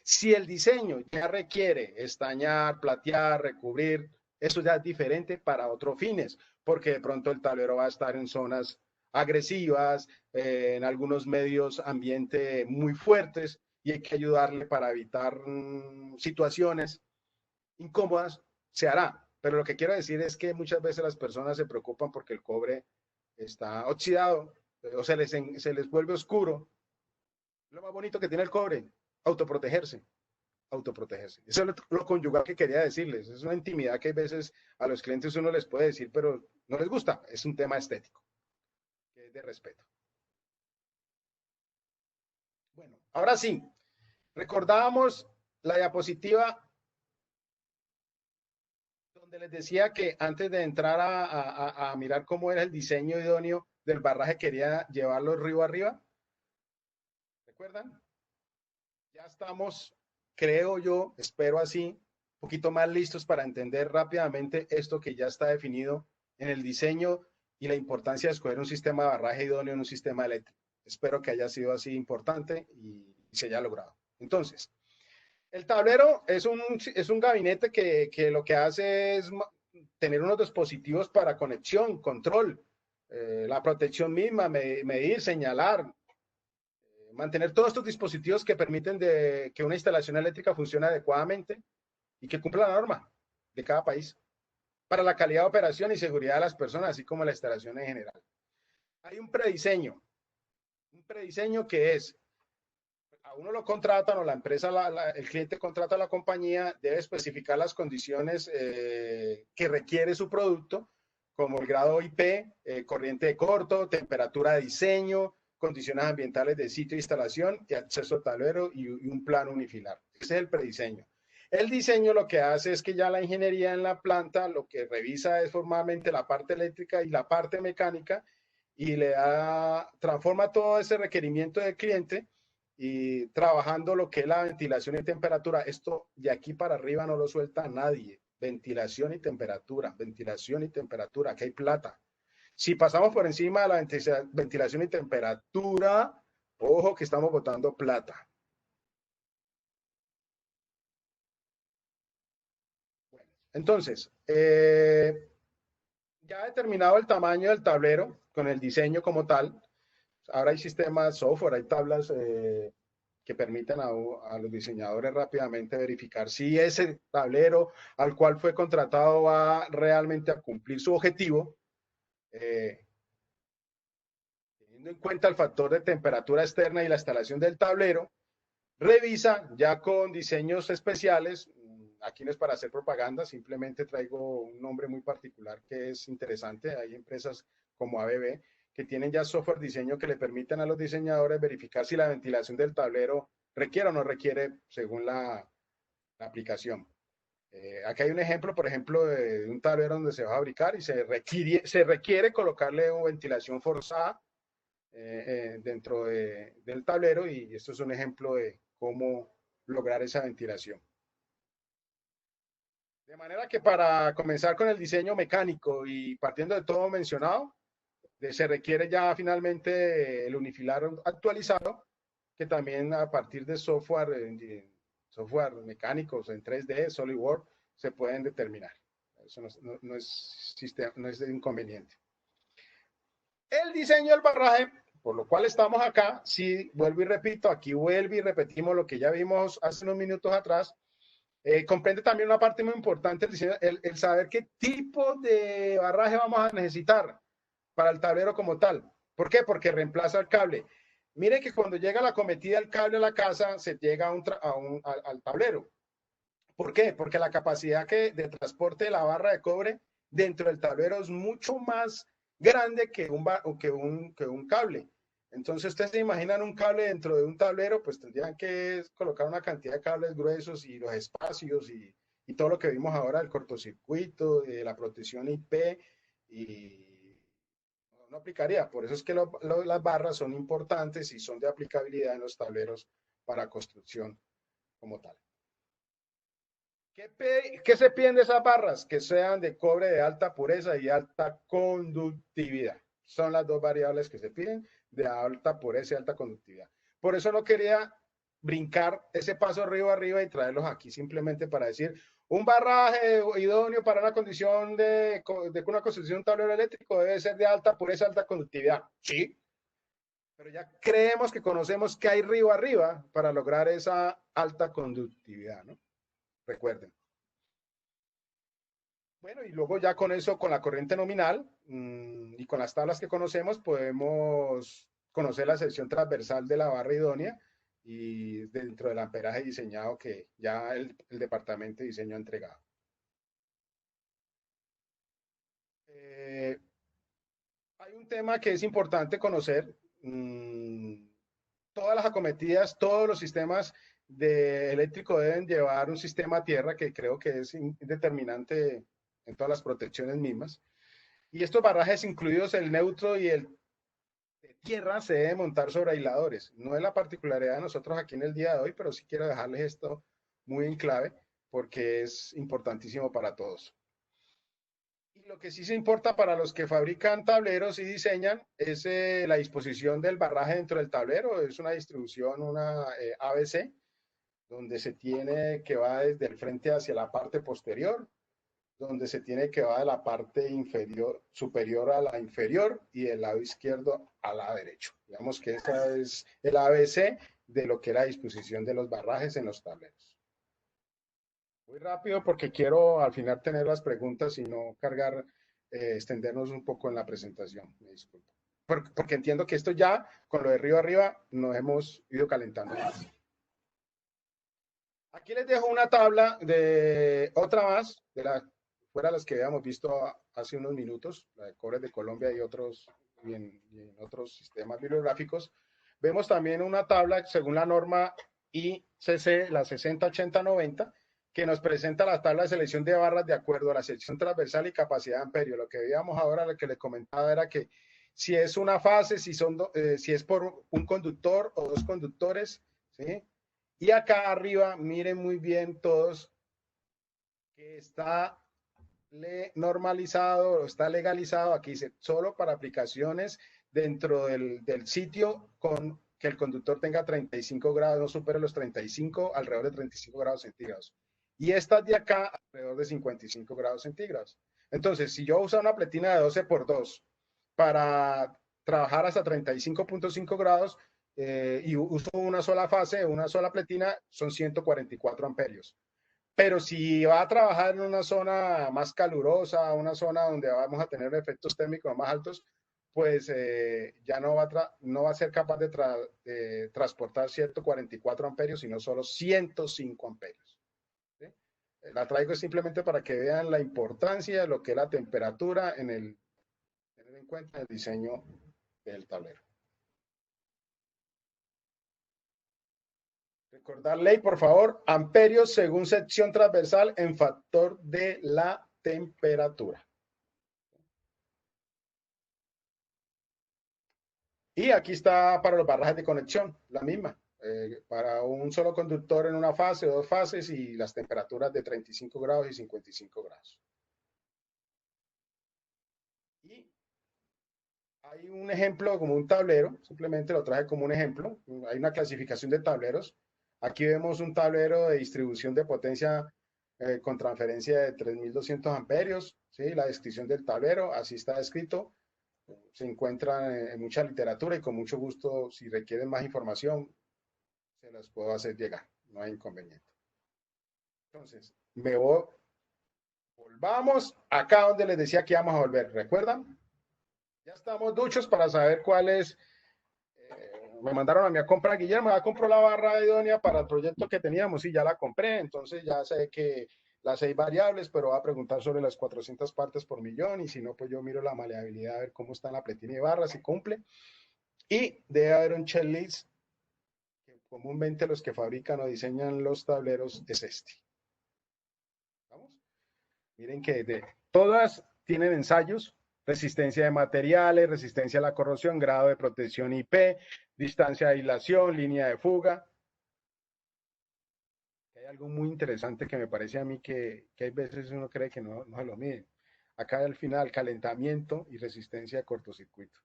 Si el diseño ya requiere estañar, platear, recubrir, eso ya es diferente para otros fines, porque de pronto el tablero va a estar en zonas agresivas, en algunos medios ambiente muy fuertes, y hay que ayudarle para evitar situaciones incómodas, se hará. Pero lo que quiero decir es que muchas veces las personas se preocupan porque el cobre está oxidado o se les vuelve oscuro. Lo más bonito que tiene el cobre, autoprotegerse. Eso es lo conyugal que quería decirles. Es una intimidad que a veces a los clientes uno les puede decir, pero no les gusta. Es un tema estético, que es de respeto. Bueno, ahora sí, recordábamos la diapositiva donde les decía que antes de entrar a mirar cómo era el diseño idóneo del barraje, quería llevarlo río arriba. ¿Recuerdan? Ya estamos, creo yo, espero así, un poquito más listos para entender rápidamente esto que ya está definido en el diseño y la importancia de escoger un sistema de barraje idóneo en un sistema eléctrico. Espero que haya sido así importante y se haya logrado. Entonces, el tablero es un gabinete que lo que hace es tener unos dispositivos para conexión, control, la protección misma, medir, señalar, mantener todos estos dispositivos que permiten que una instalación eléctrica funcione adecuadamente y que cumpla la norma de cada país para la calidad de operación y seguridad de las personas, así como la instalación en general. Hay un prediseño que es, a uno lo contratan o la empresa, el cliente contrata a la compañía, debe especificar las condiciones que requiere su producto, como el grado IP, corriente de corto, temperatura de diseño, condiciones ambientales de sitio de instalación y acceso al tablero y un plano unifilar. Ese es el prediseño. El diseño lo que hace es que ya la ingeniería en la planta lo que revisa es formalmente la parte eléctrica y la parte mecánica y transforma todo ese requerimiento del cliente y trabajando lo que es la ventilación y temperatura. Esto de aquí para arriba no lo suelta nadie. Ventilación y temperatura, aquí hay plata. Si pasamos por encima de la ventilación y temperatura, ojo que estamos botando plata. Bueno, entonces, ya determinado el tamaño del tablero con el diseño como tal, ahora hay sistemas software, hay tablas que permiten a los diseñadores rápidamente verificar si ese tablero al cual fue contratado va realmente a cumplir su objetivo, teniendo en cuenta el factor de temperatura externa y la instalación del tablero. Revisa ya con diseños especiales. Aquí no es para hacer propaganda, simplemente traigo un nombre muy particular que es interesante. Hay empresas como ABB que tienen ya software diseño que le permiten a los diseñadores verificar si la ventilación del tablero requiere o no requiere según la aplicación. Aquí hay un ejemplo, por ejemplo, de un tablero donde se va a fabricar y se requiere colocarle una ventilación forzada dentro del tablero, y esto es un ejemplo de cómo lograr esa ventilación. De manera que para comenzar con el diseño mecánico y partiendo de todo mencionado, se requiere ya finalmente el unifilar actualizado, que también a partir de software mecánicos en 3D, SolidWorks, se pueden determinar. Eso no es inconveniente. El diseño del barraje, por lo cual estamos acá, sí, vuelvo y repito, aquí vuelvo y repetimos lo que ya vimos hace unos minutos atrás. Comprende también una parte muy importante, el saber qué tipo de barraje vamos a necesitar para el tablero como tal. ¿Por qué? Porque reemplaza el cable. Mire que cuando llega la cometida del cable a la casa, se llega al tablero. ¿Por qué? Porque la capacidad de transporte de la barra de cobre dentro del tablero es mucho más grande que un cable. Entonces, ustedes se imaginan un cable dentro de un tablero, pues tendrían que colocar una cantidad de cables gruesos y los espacios y todo lo que vimos ahora, el cortocircuito, la protección IP, y no aplicaría. Por eso es que las barras son importantes y son de aplicabilidad en los tableros para construcción como tal. ¿Qué se piden de esas barras? Que sean de cobre de alta pureza y alta conductividad. Son las dos variables que se piden, de alta pureza y alta conductividad. Por eso no quería brincar ese paso arriba y traerlos aquí simplemente para decir un barraje idóneo para una condición de una construcción de un tablero eléctrico debe ser de alta pureza, alta conductividad. Sí, pero ya creemos que conocemos qué hay arriba para lograr esa alta conductividad, ¿no? Recuerden. Bueno, y luego ya con eso, con la corriente nominal y con las tablas que conocemos, podemos conocer la sección transversal de la barra idónea y dentro del amperaje diseñado que ya el departamento de diseño ha entregado. Hay un tema que es importante conocer. Todas las acometidas, todos los sistemas eléctricos deben llevar un sistema a tierra que creo que es determinante en todas las protecciones mismas. Y estos barrajes, incluidos el neutro y el de tierra, se deben montar sobre aisladores. No es la particularidad de nosotros aquí en el día de hoy, pero sí quiero dejarles esto muy en clave porque es importantísimo para todos. Y lo que sí se importa para los que fabrican tableros y diseñan es la disposición del barraje dentro del tablero. Es una distribución, una ABC, donde se tiene que va desde el frente hacia la parte posterior, donde se tiene que va de la parte inferior, superior a la inferior y del lado izquierdo al lado derecho. Digamos que esa es el ABC de lo que es la disposición de los barrajes en los tableros. Muy rápido porque quiero al final tener las preguntas y no cargar, extendernos un poco en la presentación. Me disculpo. Porque entiendo que esto ya, con lo de arriba, nos hemos ido calentando. Aquí les dejo una tabla de otra más, fuera las que habíamos visto hace unos minutos, la de Cobres de Colombia y en otros sistemas bibliográficos. Vemos también una tabla según la norma ICC, la 608090, que nos presenta la tabla de selección de barras de acuerdo a la sección transversal y capacidad de amperio. Lo que veíamos ahora, lo que les comentaba era que si es una fase, si es por un conductor o dos conductores, ¿sí? Y acá arriba, miren muy bien todos que está normalizado, está legalizado, aquí dice, solo para aplicaciones dentro del sitio con que el conductor tenga 35 grados, no supere los 35, alrededor de 35 grados centígrados. Y estas de acá, alrededor de 55 grados centígrados. Entonces, si yo uso una pletina de 12 por 2 para trabajar hasta 35.5 grados y uso una sola fase, una sola pletina, son 144 amperios. Pero si va a trabajar en una zona más calurosa, una zona donde vamos a tener efectos térmicos más altos, pues ya no va a ser capaz de transportar 144 amperios, sino solo 105 amperios. ¿Sí? La traigo simplemente para que vean la importancia de lo que es la temperatura tener en cuenta el diseño del tablero. Recordar ley, por favor, amperios según sección transversal en factor de la temperatura. Y aquí está para los barrajes de conexión, la misma. Para un solo conductor en una fase o dos fases y las temperaturas de 35 grados y 55 grados. Y hay un ejemplo como un tablero, simplemente lo traje como un ejemplo. Hay una clasificación de tableros. Aquí vemos un tablero de distribución de potencia con transferencia de 3200 amperios, ¿sí? La descripción del tablero, así está descrito. Se encuentra en mucha literatura y con mucho gusto, si requieren más información, se las puedo hacer llegar, no hay inconveniente. Entonces, volvamos acá donde les decía que íbamos a volver, ¿recuerdan? Ya estamos duchos para saber cuál es. Me mandaron a mí a comprar, Guillermo, ya compró la barra idónea para el proyecto que teníamos y ya la compré, entonces ya sé que las 6 variables, pero va a preguntar sobre las 400 partes por millón, y si no, pues yo miro la maleabilidad a ver cómo está en la pletina y barra, si cumple. Y debe haber un checklist que comúnmente los que fabrican o diseñan los tableros es este. ¿Vamos? Miren que todas tienen ensayos: resistencia de materiales, resistencia a la corrosión, grado de protección IP, distancia de aislación, línea de fuga. Hay algo muy interesante que me parece a mí que hay veces uno cree que no se lo miden. Acá al final, calentamiento y resistencia de cortocircuito.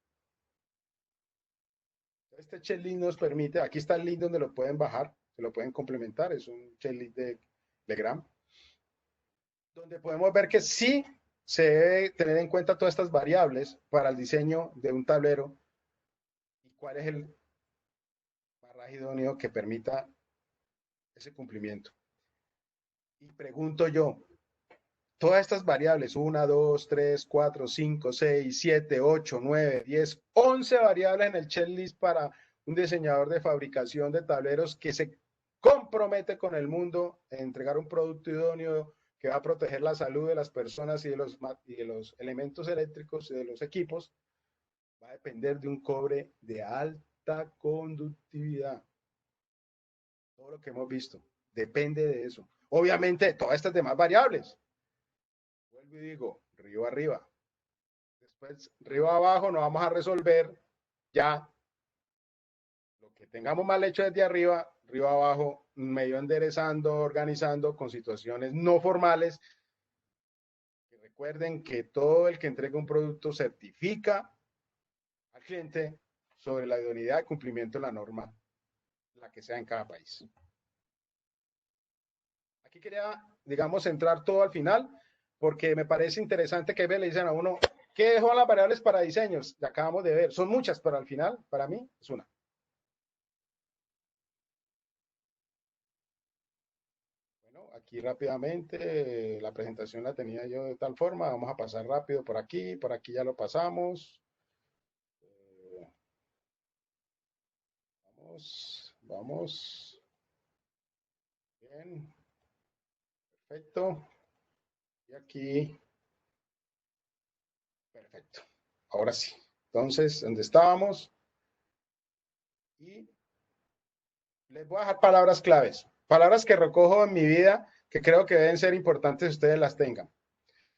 Este checklist nos permite, aquí está el link donde lo pueden bajar, se lo pueden complementar, es un checklist de Legrand, donde podemos ver que sí se debe tener en cuenta todas estas variables para el diseño de un tablero y cuál es el barraje idóneo que permita ese cumplimiento. Y pregunto yo, todas estas variables, 1, 2, 3, 4, 5, 6, 7, 8, 9, 10, 11 variables en el checklist para un diseñador de fabricación de tableros que se compromete con el mundo en entregar un producto idóneo que va a proteger la salud de las personas y de los elementos eléctricos y de los equipos. Va a depender de un cobre de alta conductividad. Todo lo que hemos visto depende de eso. Obviamente de todas estas demás variables. Vuelvo y digo, río arriba. Después, río abajo, no vamos a resolver ya lo que tengamos mal hecho desde arriba, río abajo, medio enderezando, organizando con situaciones no formales. Que recuerden que todo el que entrega un producto certifica al cliente sobre la idoneidad de cumplimiento de la norma, la que sea en cada país. Aquí quería, digamos, centrar todo al final, porque me parece interesante que le dicen a uno, ¿qué dejó las variables para diseños? Ya acabamos de ver, son muchas, pero al final, para mí, es una. Bueno, aquí rápidamente, la presentación la tenía yo de tal forma, vamos a pasar rápido por aquí ya lo pasamos. Vamos. Bien, perfecto. Y aquí, perfecto. Ahora sí. Entonces, ¿dónde estábamos? Y les voy a dejar palabras claves, palabras que recojo en mi vida que creo que deben ser importantes ustedes las tengan.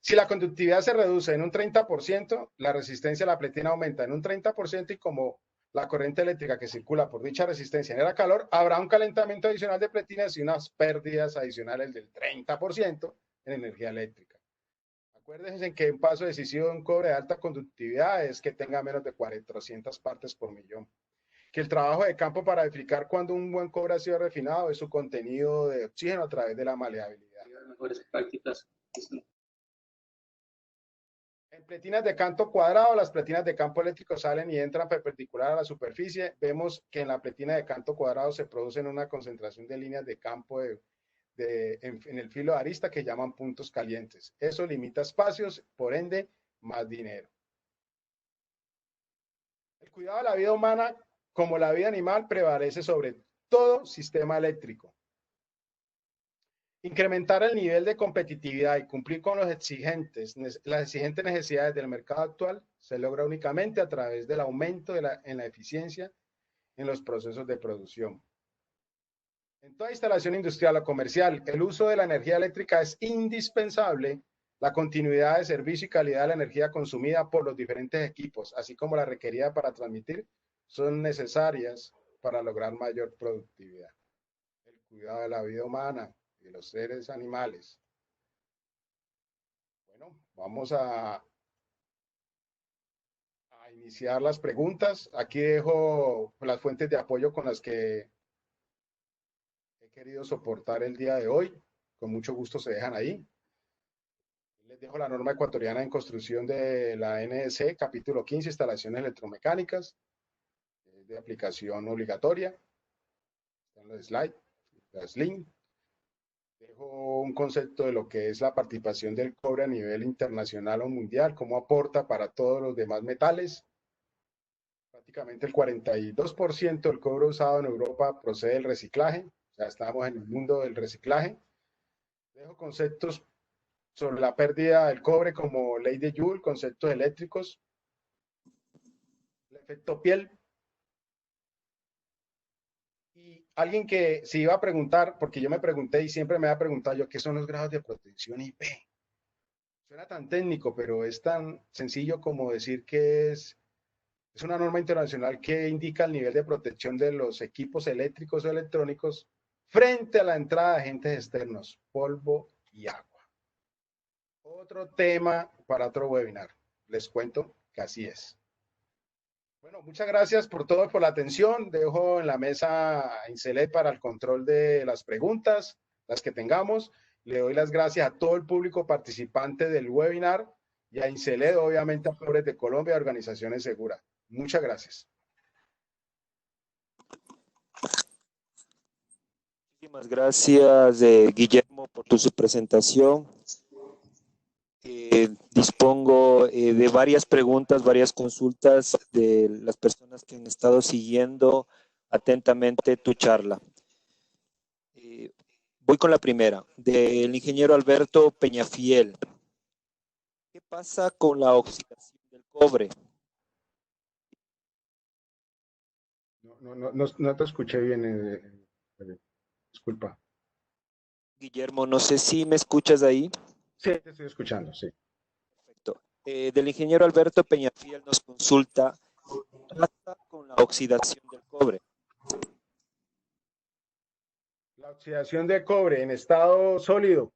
Si la conductividad se reduce en un 30%, la resistencia a la pletina aumenta en un 30% y como la corriente eléctrica que circula por dicha resistencia genera calor, habrá un calentamiento adicional de pletinas y unas pérdidas adicionales del 30% en energía eléctrica. Acuérdense que un paso decisivo de un cobre de alta conductividad es que tenga menos de 400 partes por millón. Que el trabajo de campo para verificar cuando un buen cobre ha sido refinado es su contenido de oxígeno a través de la maleabilidad. Mejores prácticas. En pletinas de canto cuadrado, las pletinas de campo eléctrico salen y entran perpendicular a la superficie. Vemos que en la pletina de canto cuadrado se producen una concentración de líneas de campo en el filo de arista que llaman puntos calientes. Eso limita espacios, por ende, más dinero. El cuidado de la vida humana, como la vida animal, prevalece sobre todo sistema eléctrico. Incrementar el nivel de competitividad y cumplir con las exigentes necesidades del mercado actual se logra únicamente a través del aumento en la eficiencia en los procesos de producción. En toda instalación industrial o comercial, el uso de la energía eléctrica es indispensable. La continuidad de servicio y calidad de la energía consumida por los diferentes equipos, así como la requerida para transmitir, son necesarias para lograr mayor productividad. El cuidado de la vida humana y de los seres animales. Bueno, vamos a iniciar las preguntas. Aquí dejo las fuentes de apoyo con las que he querido soportar el día de hoy. Con mucho gusto se dejan ahí. Les dejo la norma ecuatoriana en construcción de la NEC, capítulo 15, instalaciones electromecánicas, de aplicación obligatoria. Están los slides, las links. Dejo un concepto de lo que es la participación del cobre a nivel internacional o mundial, cómo aporta para todos los demás metales. Prácticamente el 42% del cobre usado en Europa procede del reciclaje, o sea, estamos en el mundo del reciclaje. Dejo conceptos sobre la pérdida del cobre como ley de Joule, conceptos eléctricos, el efecto piel. Y alguien que se iba a preguntar, porque yo me pregunté y siempre me ha preguntado yo, ¿qué son los grados de protección IP? Suena tan técnico, pero es tan sencillo como decir que es una norma internacional que indica el nivel de protección de los equipos eléctricos o electrónicos frente a la entrada de agentes externos, polvo y agua. Otro tema para otro webinar. Les cuento que así es. Bueno, muchas gracias por todo, por la atención. Dejo en la mesa a Incelet para el control de las preguntas, las que tengamos. Le doy las gracias a todo el público participante del webinar y a Incelet, obviamente a Flores de Colombia, Organizaciones Seguras. Muchas gracias. Muchísimas gracias, Guillermo, por tu presentación. Dispongo de varias preguntas, varias consultas de las personas que han estado siguiendo atentamente tu charla. Voy con la primera, del ingeniero Alberto Peñafiel. ¿Qué pasa con la oxidación del cobre? No te escuché bien. Disculpa. Guillermo, no sé si me escuchas ahí. Sí, te estoy escuchando, sí. Perfecto. Del ingeniero Alberto Peñafiel nos consulta, ¿qué pasa con la oxidación del cobre? La oxidación de cobre en estado sólido.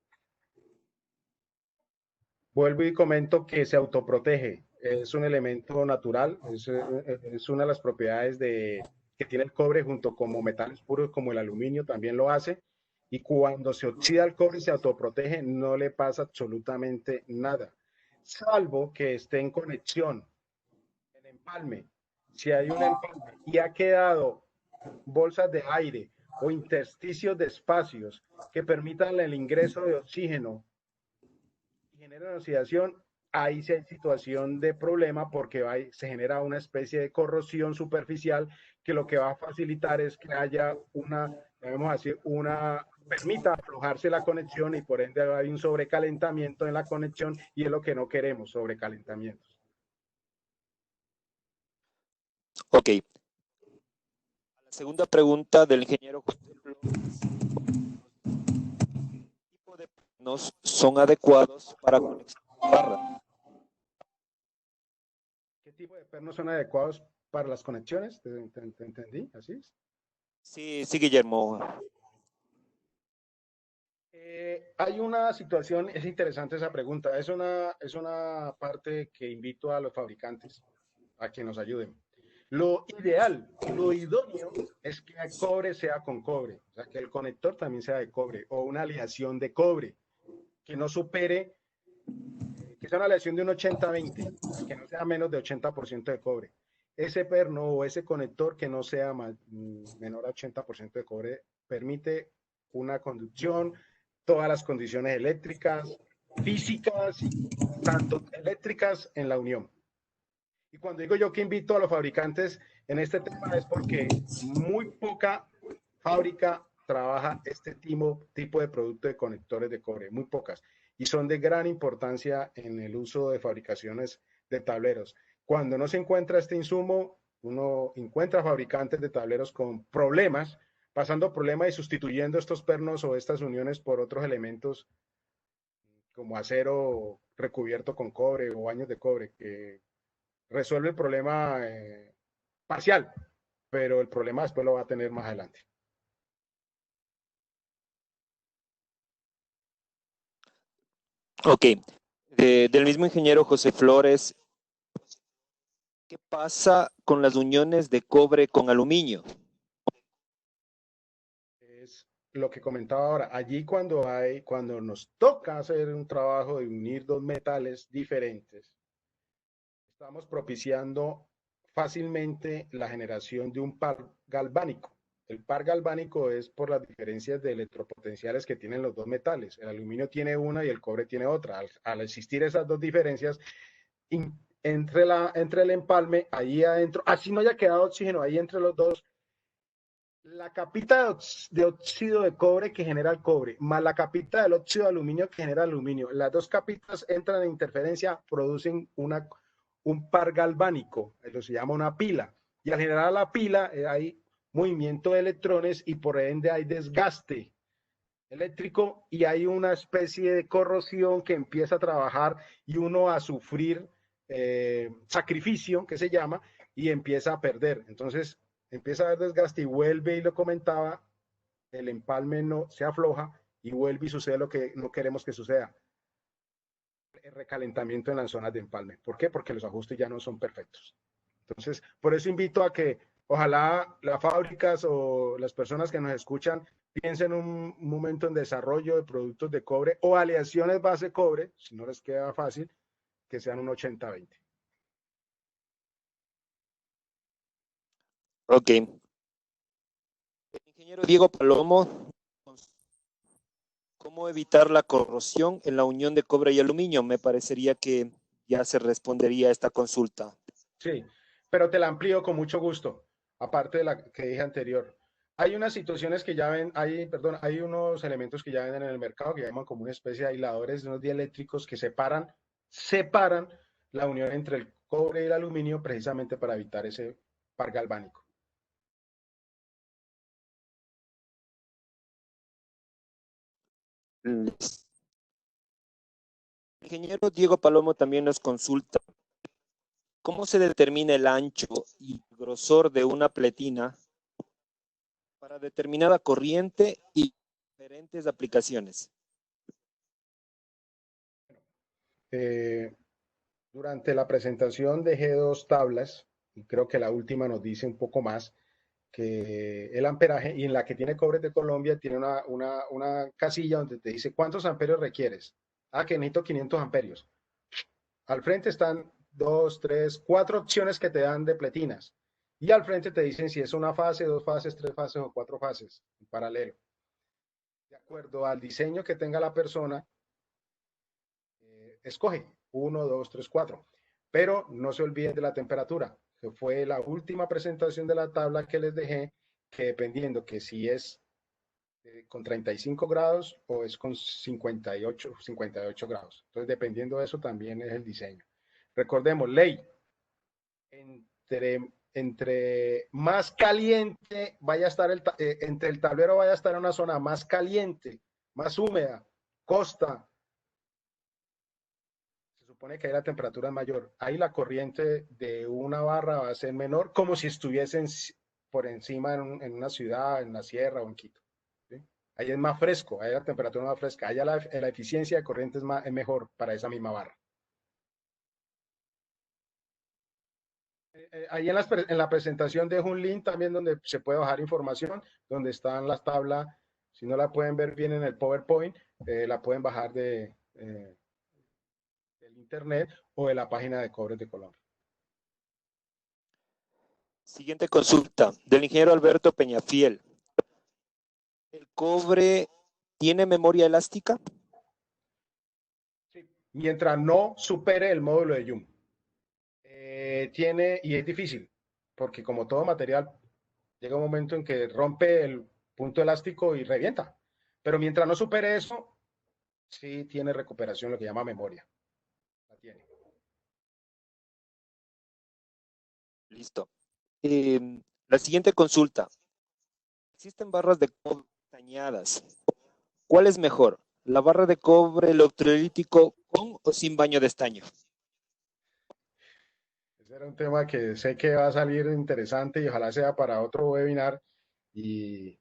Vuelvo y comento que se autoprotege. Es un elemento natural, es una de las propiedades que tiene el cobre junto con metales puros como el aluminio, también lo hace. Y cuando se oxida el cobre y se autoprotege, no le pasa absolutamente nada, salvo que esté en conexión, en empalme. Si hay un empalme y ha quedado bolsas de aire o intersticios de espacios que permitan el ingreso de oxígeno y generan oxidación, ahí sí hay situación de problema porque se genera una especie de corrosión superficial que lo que va a facilitar es que haya permita aflojarse la conexión y por ende hay un sobrecalentamiento en la conexión y es lo que no queremos, sobrecalentamientos. Ok. La segunda pregunta del ingeniero José Flores. ¿Qué tipo de pernos son adecuados para conexión de barra? ¿Qué tipo de pernos son adecuados para las conexiones? ¿Te entendí? ¿Así es? Sí, Guillermo. Hay una situación, es interesante esa pregunta, es una parte que invito a los fabricantes a que nos ayuden. Lo ideal, lo idóneo es que el cobre sea con cobre, o sea, que el conector también sea de cobre o una aleación de cobre que no supere, que sea una aleación de un 80-20, que no sea menos de 80% de cobre. Ese perno o ese conector que no sea menor a 80% de cobre permite una conducción, todas las condiciones eléctricas, físicas, tanto eléctricas en la unión. Y cuando digo yo que invito a los fabricantes en este tema es porque muy poca fábrica trabaja este tipo de producto de conectores de cobre, muy pocas. Y son de gran importancia en el uso de fabricaciones de tableros. Cuando no se encuentra este insumo, uno encuentra fabricantes de tableros con problemas, pasando problemas y sustituyendo estos pernos o estas uniones por otros elementos como acero recubierto con cobre o baños de cobre, que resuelve el problema parcial, pero el problema después lo va a tener más adelante. Ok. Del mismo ingeniero José Flores, ¿qué pasa con las uniones de cobre con aluminio? Es lo que comentaba ahora. Allí cuando nos toca hacer un trabajo de unir dos metales diferentes, estamos propiciando fácilmente la generación de un par galvánico. El par galvánico es por las diferencias de electropotenciales que tienen los dos metales. El aluminio tiene una y el cobre tiene otra. Al existir esas dos diferencias, entre el empalme, ahí adentro, así no haya quedado oxígeno, ahí entre los dos, La capita de óxido de cobre que genera el cobre, más la capita del óxido de aluminio que genera el aluminio. Las dos capitas entran en interferencia, producen un par galvánico, eso se llama una pila. Y al generar la pila hay movimiento de electrones y por ende hay desgaste eléctrico y hay una especie de corrosión que empieza a trabajar y uno a sufrir sacrificio, que se llama, y empieza a perder. Entonces empieza a haber desgaste y vuelve, y lo comentaba, el empalme no se afloja y vuelve y sucede lo que no queremos que suceda. El recalentamiento en las zonas de empalme. ¿Por qué? Porque los ajustes ya no son perfectos. Entonces, por eso invito a que ojalá las fábricas o las personas que nos escuchan piensen un momento en desarrollo de productos de cobre o aleaciones base cobre, si no les queda fácil, que sean un 80-20. Ok. El ingeniero Diego Palomo, ¿cómo evitar la corrosión en la unión de cobre y aluminio? Me parecería que ya se respondería a esta consulta. Sí, pero te la amplío con mucho gusto, aparte de la que dije anterior. Hay unas situaciones que ya ven, hay unos elementos que ya venden en el mercado que llaman como una especie de aisladores, unos dieléctricos que separan la unión entre el cobre y el aluminio precisamente para evitar ese par galvánico. El ingeniero Diego Palomo también nos consulta cómo se determina el ancho y el grosor de una pletina para determinada corriente y diferentes aplicaciones. Durante la presentación dejé dos tablas y creo que la última nos dice un poco más que el amperaje, y en la que tiene Cobre de Colombia tiene una casilla donde te dice cuántos amperios requieres. Ah, que necesito 500 amperios. Al frente están 2, 3, 4 opciones que te dan de pletinas. Y al frente te dicen si es una fase, dos fases, tres fases o cuatro fases en paralelo. De acuerdo al diseño que tenga la persona, escoge 1, 2, 3, 4. Pero no se olviden de la temperatura, que fue la última presentación de la tabla que les dejé, que dependiendo que si es con 35 grados o es con 58 grados. Entonces, dependiendo de eso, también es el diseño. Recordemos, ley, entre más caliente vaya a estar entre el tablero vaya a estar en una zona más caliente, más húmeda, costa, se supone que ahí la temperatura es mayor. Ahí la corriente de una barra va a ser menor, como si estuviesen por encima en una ciudad, en la sierra o en Quito. ¿Sí? Ahí es más fresco, ahí la temperatura es más fresca, allá la eficiencia de corriente es mejor para esa misma barra. Ahí en la presentación dejo un link también donde se puede bajar información, donde están las tablas. Si no la pueden ver bien en el PowerPoint, la pueden bajar del internet o de la página de Cobres de Colombia. Siguiente consulta del ingeniero Alberto Peñafiel. ¿El cobre tiene memoria elástica? Sí, mientras no supere el módulo de Young. Y es difícil, porque como todo material, llega un momento en que rompe el punto elástico y revienta. Pero mientras no supere eso, sí tiene recuperación, lo que llama memoria. La tiene. Listo. La siguiente consulta. Existen barras de cobre dañadas. ¿Cuál es mejor? ¿La barra de cobre electrolítico con o sin baño de estaño? Ese era un tema que sé que va a salir interesante y ojalá sea para otro webinar. Y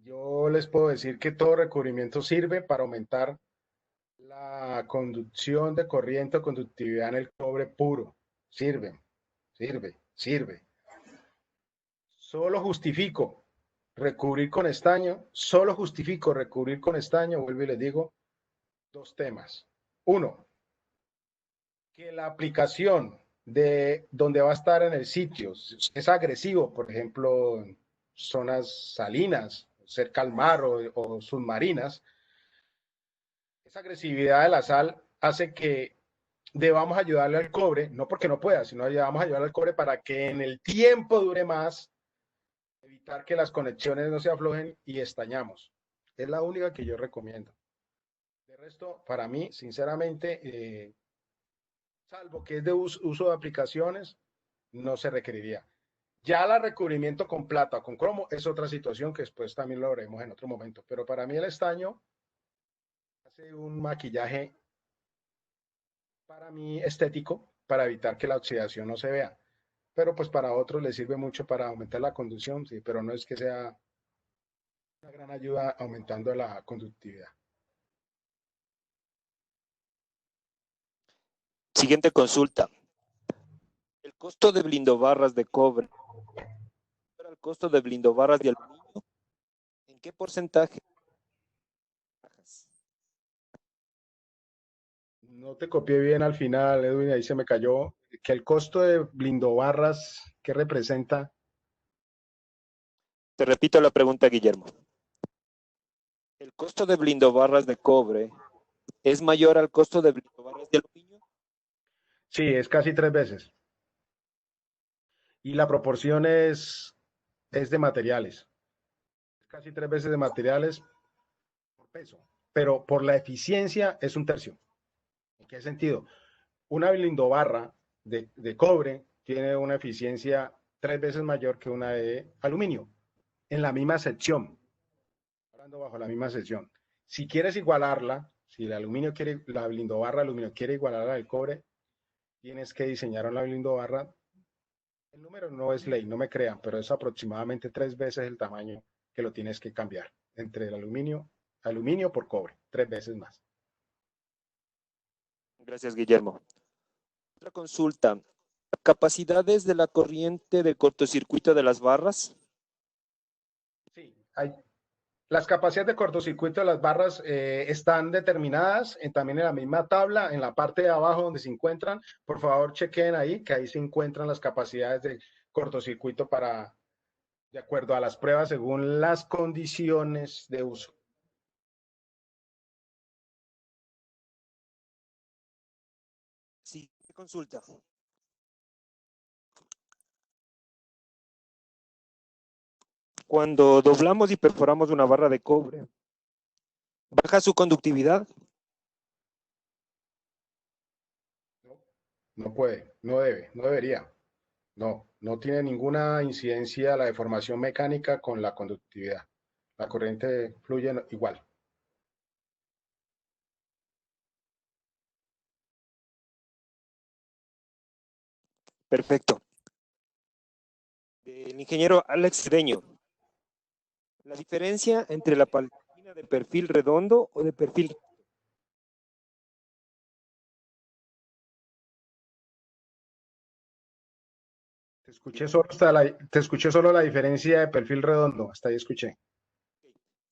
yo les puedo decir que todo recubrimiento sirve para aumentar la conducción de corriente o conductividad en el cobre puro. Sirve. Solo justifico recubrir con estaño, vuelvo y les digo, dos temas. Uno, que la aplicación de donde va a estar en el sitio es agresivo, por ejemplo, en zonas salinas, cerca al mar o submarinas, esa agresividad de la sal hace que debamos ayudarle al cobre, no porque no pueda, sino debamos ayudarle al cobre para que en el tiempo dure más evitar que las conexiones no se aflojen y estañamos. Es la única que yo recomiendo. De resto, para mí, sinceramente, salvo que es de uso de aplicaciones, no se requeriría. Ya el recubrimiento con plata o con cromo es otra situación que después también lo veremos en otro momento. Pero para mí el estaño hace un maquillaje para mí estético para evitar que la oxidación no se vea. Pero pues para otros les sirve mucho para aumentar la conducción, sí, pero no es que sea una gran ayuda aumentando la conductividad. Siguiente consulta. El costo de blindobarras de cobre, el costo de blindobarras de aluminio, ¿en qué porcentaje? No te copié bien al final, Edwin, ahí se me cayó. Que el costo de blindobarras, ¿qué representa? Te repito la pregunta, Guillermo. ¿El costo de blindobarras de cobre es mayor al costo de blindobarras de aluminio? Sí, es casi 3 veces. Y la proporción es de materiales. Casi 3 veces de materiales por peso. Pero por la eficiencia es un tercio. ¿En qué sentido? Una blindobarra de cobre tiene una eficiencia 3 veces mayor que una de aluminio. En la misma sección. Hablando bajo la misma sección. Si quieres igualarla, si el aluminio quiere, la blindobarra de aluminio quiere igualar a la del cobre, tienes que diseñar una blindobarra. El número no es ley, no me crean, pero es aproximadamente 3 veces el tamaño que lo tienes que cambiar entre el aluminio por cobre, 3 veces más. Gracias, Guillermo. Otra consulta. ¿Capacidades de la corriente de cortocircuito de las barras? Sí, las capacidades de cortocircuito de las barras están determinadas también en la misma tabla, en la parte de abajo donde se encuentran. Por favor, chequen ahí, que ahí se encuentran las capacidades de cortocircuito de acuerdo a las pruebas según las condiciones de uso. Sí, consulta. Cuando doblamos y perforamos una barra de cobre, ¿baja su conductividad? No puede, no debe, no debería. No tiene ninguna incidencia la deformación mecánica con la conductividad. La corriente fluye igual. Perfecto. El ingeniero Alex Cedeño. La diferencia entre la platina de perfil redondo o de perfil. Te escuché solo la diferencia de perfil redondo, hasta ahí escuché.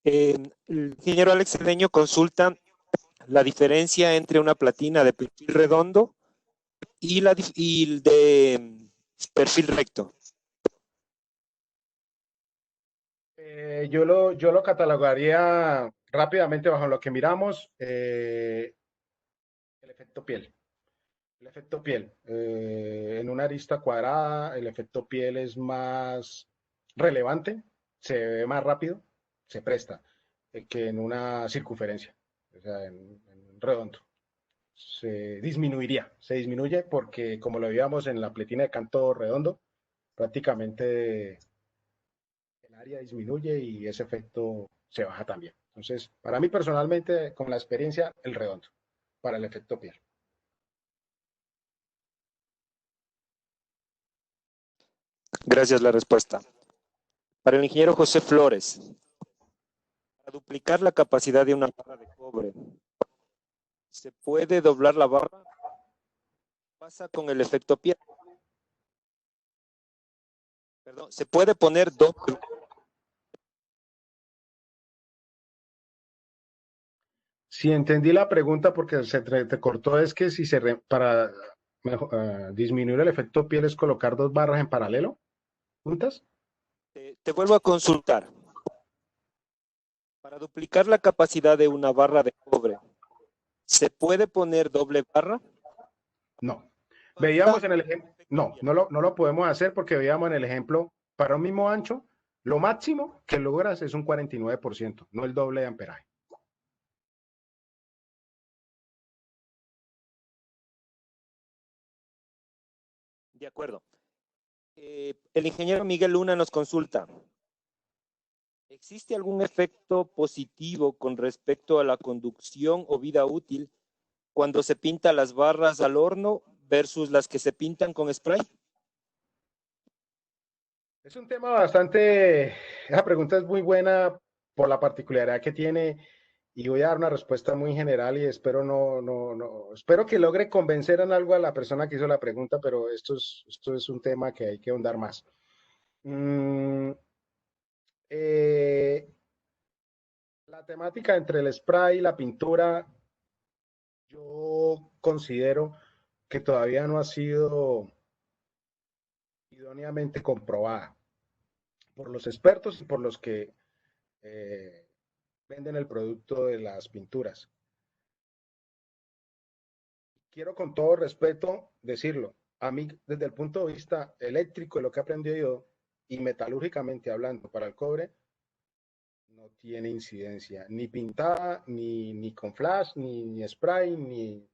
El ingeniero Alex Cedeño consulta la diferencia entre una platina de perfil redondo y de perfil recto. Yo lo catalogaría rápidamente bajo lo que miramos, el efecto piel. El efecto piel. En una arista cuadrada, el efecto piel es más relevante, se ve más rápido, se presta, que en una circunferencia, o sea, en redondo. Se disminuye porque como lo veíamos en la pletina de canto redondo, prácticamente el área disminuye y ese efecto se baja también. Entonces, para mí personalmente, con la experiencia, el redondo, para el efecto piel. Gracias la respuesta. Para el ingeniero José Flores, para duplicar la capacidad de una barra de cobre, ¿se puede doblar la barra? ¿Qué pasa con el efecto piel? Perdón, ¿se puede poner doble? Si entendí la pregunta porque te cortó, es que si para disminuir el efecto piel es colocar dos barras en paralelo, juntas. Te vuelvo a consultar. Para duplicar la capacidad de una barra de cobre, ¿se puede poner doble barra? No. Veíamos en el ejemplo, no lo podemos hacer porque veíamos en el ejemplo, para un mismo ancho, Lo máximo que logras es un 49%, no el doble de amperaje. De acuerdo. El ingeniero Miguel Luna nos consulta. ¿Existe algún efecto positivo con respecto a la conducción o vida útil cuando se pinta las barras al horno versus las que se pintan con spray? Es un tema bastante, esa pregunta es muy buena por la particularidad que tiene y voy a dar una respuesta muy general y espero espero que logre convencer en algo a la persona que hizo la pregunta, pero esto es un tema que hay que ahondar más. La temática entre el spray y la pintura, yo considero que todavía no ha sido idóneamente comprobada por los expertos y por los que venden el producto de las pinturas. Quiero con todo respeto decirlo, a mí desde el punto de vista eléctrico, lo que he aprendido yo, y metalúrgicamente hablando para el cobre, no tiene incidencia, ni pintada, ni con flash, ni spray, ni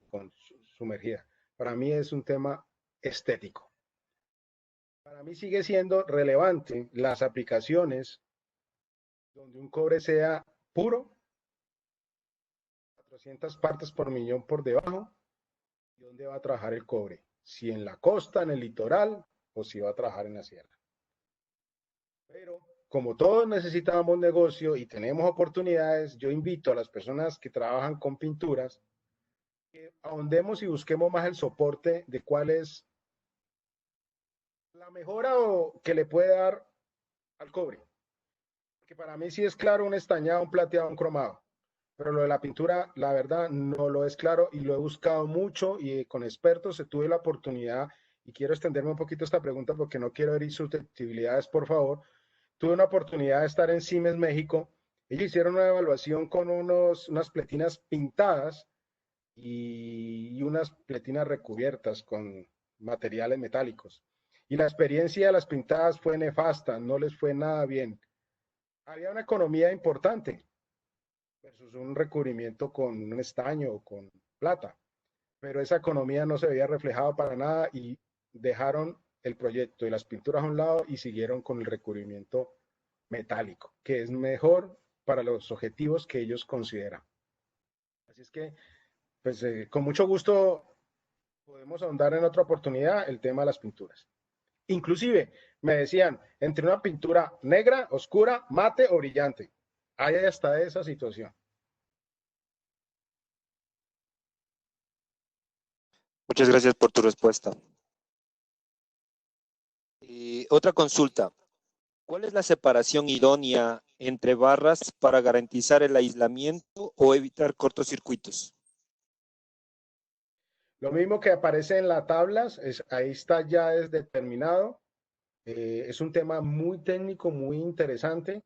con sumergida. Para mí es un tema estético. Para mí sigue siendo relevante las aplicaciones donde un cobre sea puro, 400 partes por millón por debajo, y dónde va a trabajar el cobre, si en la costa, en el litoral, o si va a trabajar en la sierra. Pero como todos necesitamos negocio y tenemos oportunidades, yo invito a las personas que trabajan con pinturas que ahondemos y busquemos más el soporte de cuál es la mejora que le puede dar al cobre. Que para mí sí es claro un estañado, un plateado, un cromado. Pero lo de la pintura, la verdad, no lo es claro y lo he buscado mucho y con expertos tuve la oportunidad, y quiero extenderme un poquito esta pregunta porque no quiero herir susceptibilidades, por favor. Tuve una oportunidad de estar en Siemens, México. Ellos hicieron una evaluación con unas pletinas pintadas y unas pletinas recubiertas con materiales metálicos. Y la experiencia de las pintadas fue nefasta, no les fue nada bien. Había una economía importante versus un recubrimiento con un estaño o con plata, pero esa economía no se veía reflejada para nada y dejaron el proyecto y las pinturas a un lado y siguieron con el recubrimiento metálico, que es mejor para los objetivos que ellos consideran. Así es que, pues, con mucho gusto podemos ahondar en otra oportunidad el tema de las pinturas. Inclusive, me decían, entre una pintura negra, oscura, mate o brillante. Hay hasta esa situación. Muchas gracias por tu respuesta. Otra consulta. ¿Cuál es la separación idónea entre barras para garantizar el aislamiento o evitar cortocircuitos? Lo mismo que aparece en las tablas, ahí está ya es determinado. Es un tema muy técnico, muy interesante,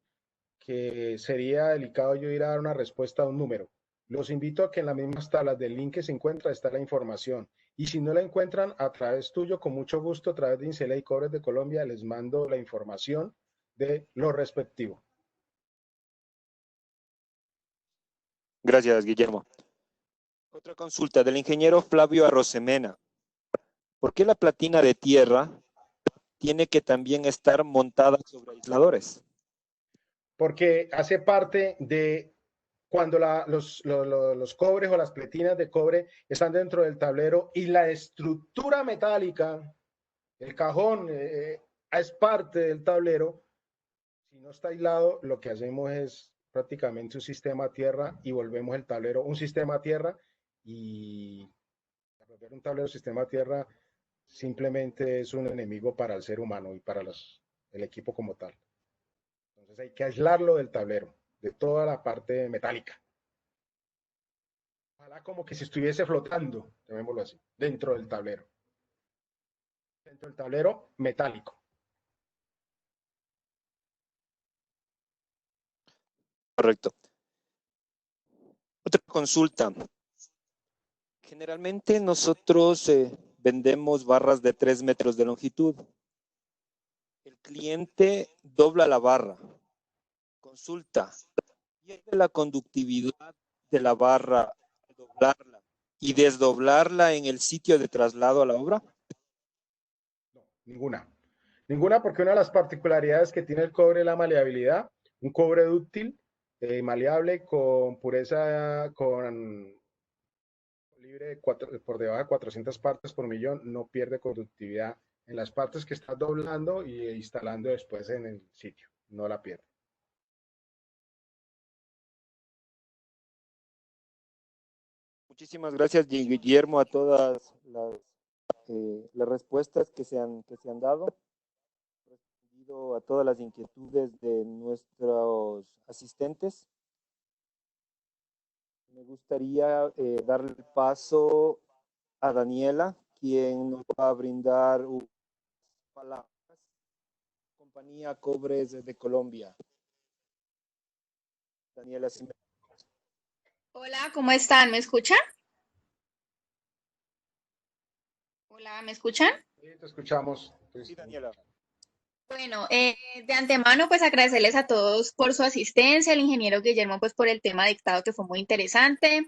que sería delicado yo ir a dar una respuesta a un número. Los invito a que en las mismas tablas del link que se encuentra está la información. Y si no la encuentran a través tuyo, con mucho gusto, a través de Incela y Cobres de Colombia, les mando la información de lo respectivo. Gracias, Guillermo. Otra consulta del ingeniero Flavio Arrosemena. ¿Por qué la platina de tierra tiene que también estar montada sobre aisladores? Porque hace parte de cuando los cobres o las pletinas de cobre están dentro del tablero y la estructura metálica, el cajón, es parte del tablero. Si no está aislado, lo que hacemos es prácticamente un sistema tierra y volvemos el tablero un sistema tierra, y volver un tablero sistema tierra simplemente es un enemigo para el ser humano y para el equipo como tal. Entonces hay que aislarlo del tablero, de toda la parte metálica. Ojalá como que si estuviese flotando, llamémoslo así, dentro del tablero. Dentro del tablero metálico. Correcto. Otra consulta. Generalmente nosotros vendemos barras de 3 metros de longitud. el cliente dobla la barra. Consulta. ¿Pierde la conductividad de la barra al doblarla y desdoblarla en el sitio de traslado a la obra? No, ninguna. Ninguna, porque una de las particularidades que tiene el cobre es la maleabilidad. Un cobre dúctil, maleable, con pureza, con libre de por debajo de 400 partes por millón, no pierde conductividad en las partes que estás doblando y instalando después en el sitio. No la pierde. Muchísimas gracias, Guillermo, a todas las respuestas que se han dado, respondido a todas las inquietudes de nuestros asistentes. Me gustaría darle el paso a Daniela, quien nos va a brindar palabras. Compañía Cobres de Colombia. Daniela, si me... Hola, ¿cómo están? ¿Me escuchan? Hola, ¿me escuchan? Sí, te escuchamos. Sí, Daniela. Bueno, de antemano, pues agradecerles a todos por su asistencia, al ingeniero Guillermo, pues por el tema dictado que fue muy interesante,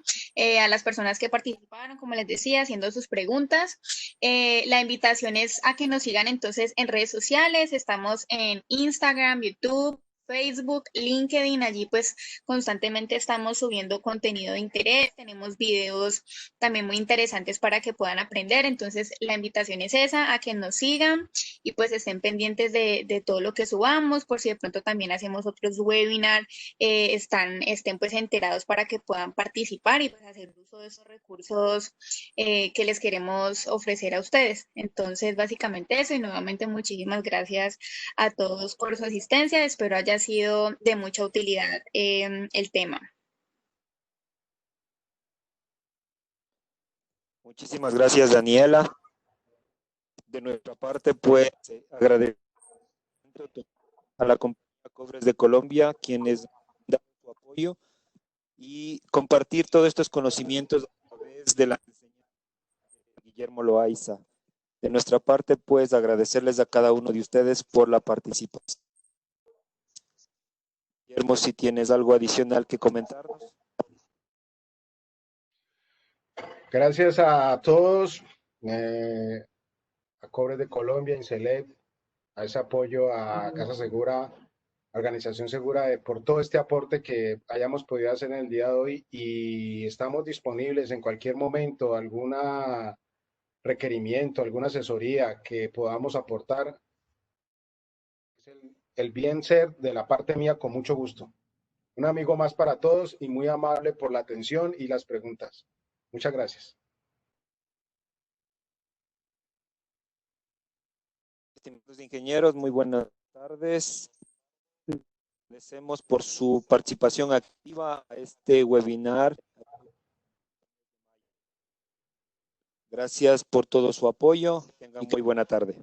a las personas que participaron, como les decía, haciendo sus preguntas. La invitación es a que nos sigan entonces en redes sociales, estamos en Instagram, YouTube, Facebook, LinkedIn, allí pues constantemente estamos subiendo contenido de interés, tenemos videos también muy interesantes para que puedan aprender, entonces la invitación es esa, a que nos sigan y pues estén pendientes de todo lo que subamos, por si de pronto también hacemos otros webinars, estén pues enterados para que puedan participar y pues hacer uso de esos recursos que les queremos ofrecer a ustedes. Entonces, básicamente eso y nuevamente muchísimas gracias a todos por su asistencia, espero haya sido de mucha utilidad el tema. Muchísimas gracias, Daniela. De nuestra parte, pues, agradecemos a la compañía Cobres de Colombia, quienes dan su apoyo y compartir todos estos conocimientos a través de la enseñanza de Guillermo Loaiza. De nuestra parte, pues, agradecerles a cada uno de ustedes por la participación. Guillermo, si tienes algo adicional que comentarnos. Gracias a todos, a Cobres de Colombia, Incelec, a ese apoyo a Casa Segura, Organización Segura, por todo este aporte que hayamos podido hacer en el día de hoy y estamos disponibles en cualquier momento, alguna requerimiento, alguna asesoría que podamos aportar. Es el bien ser de la parte mía con mucho gusto. Un amigo más para todos y muy amable por la atención y las preguntas. Muchas gracias. Estimados ingenieros, muy buenas tardes. Agradecemos por su participación activa a este webinar. Gracias por todo su apoyo. Tengan muy buena tarde.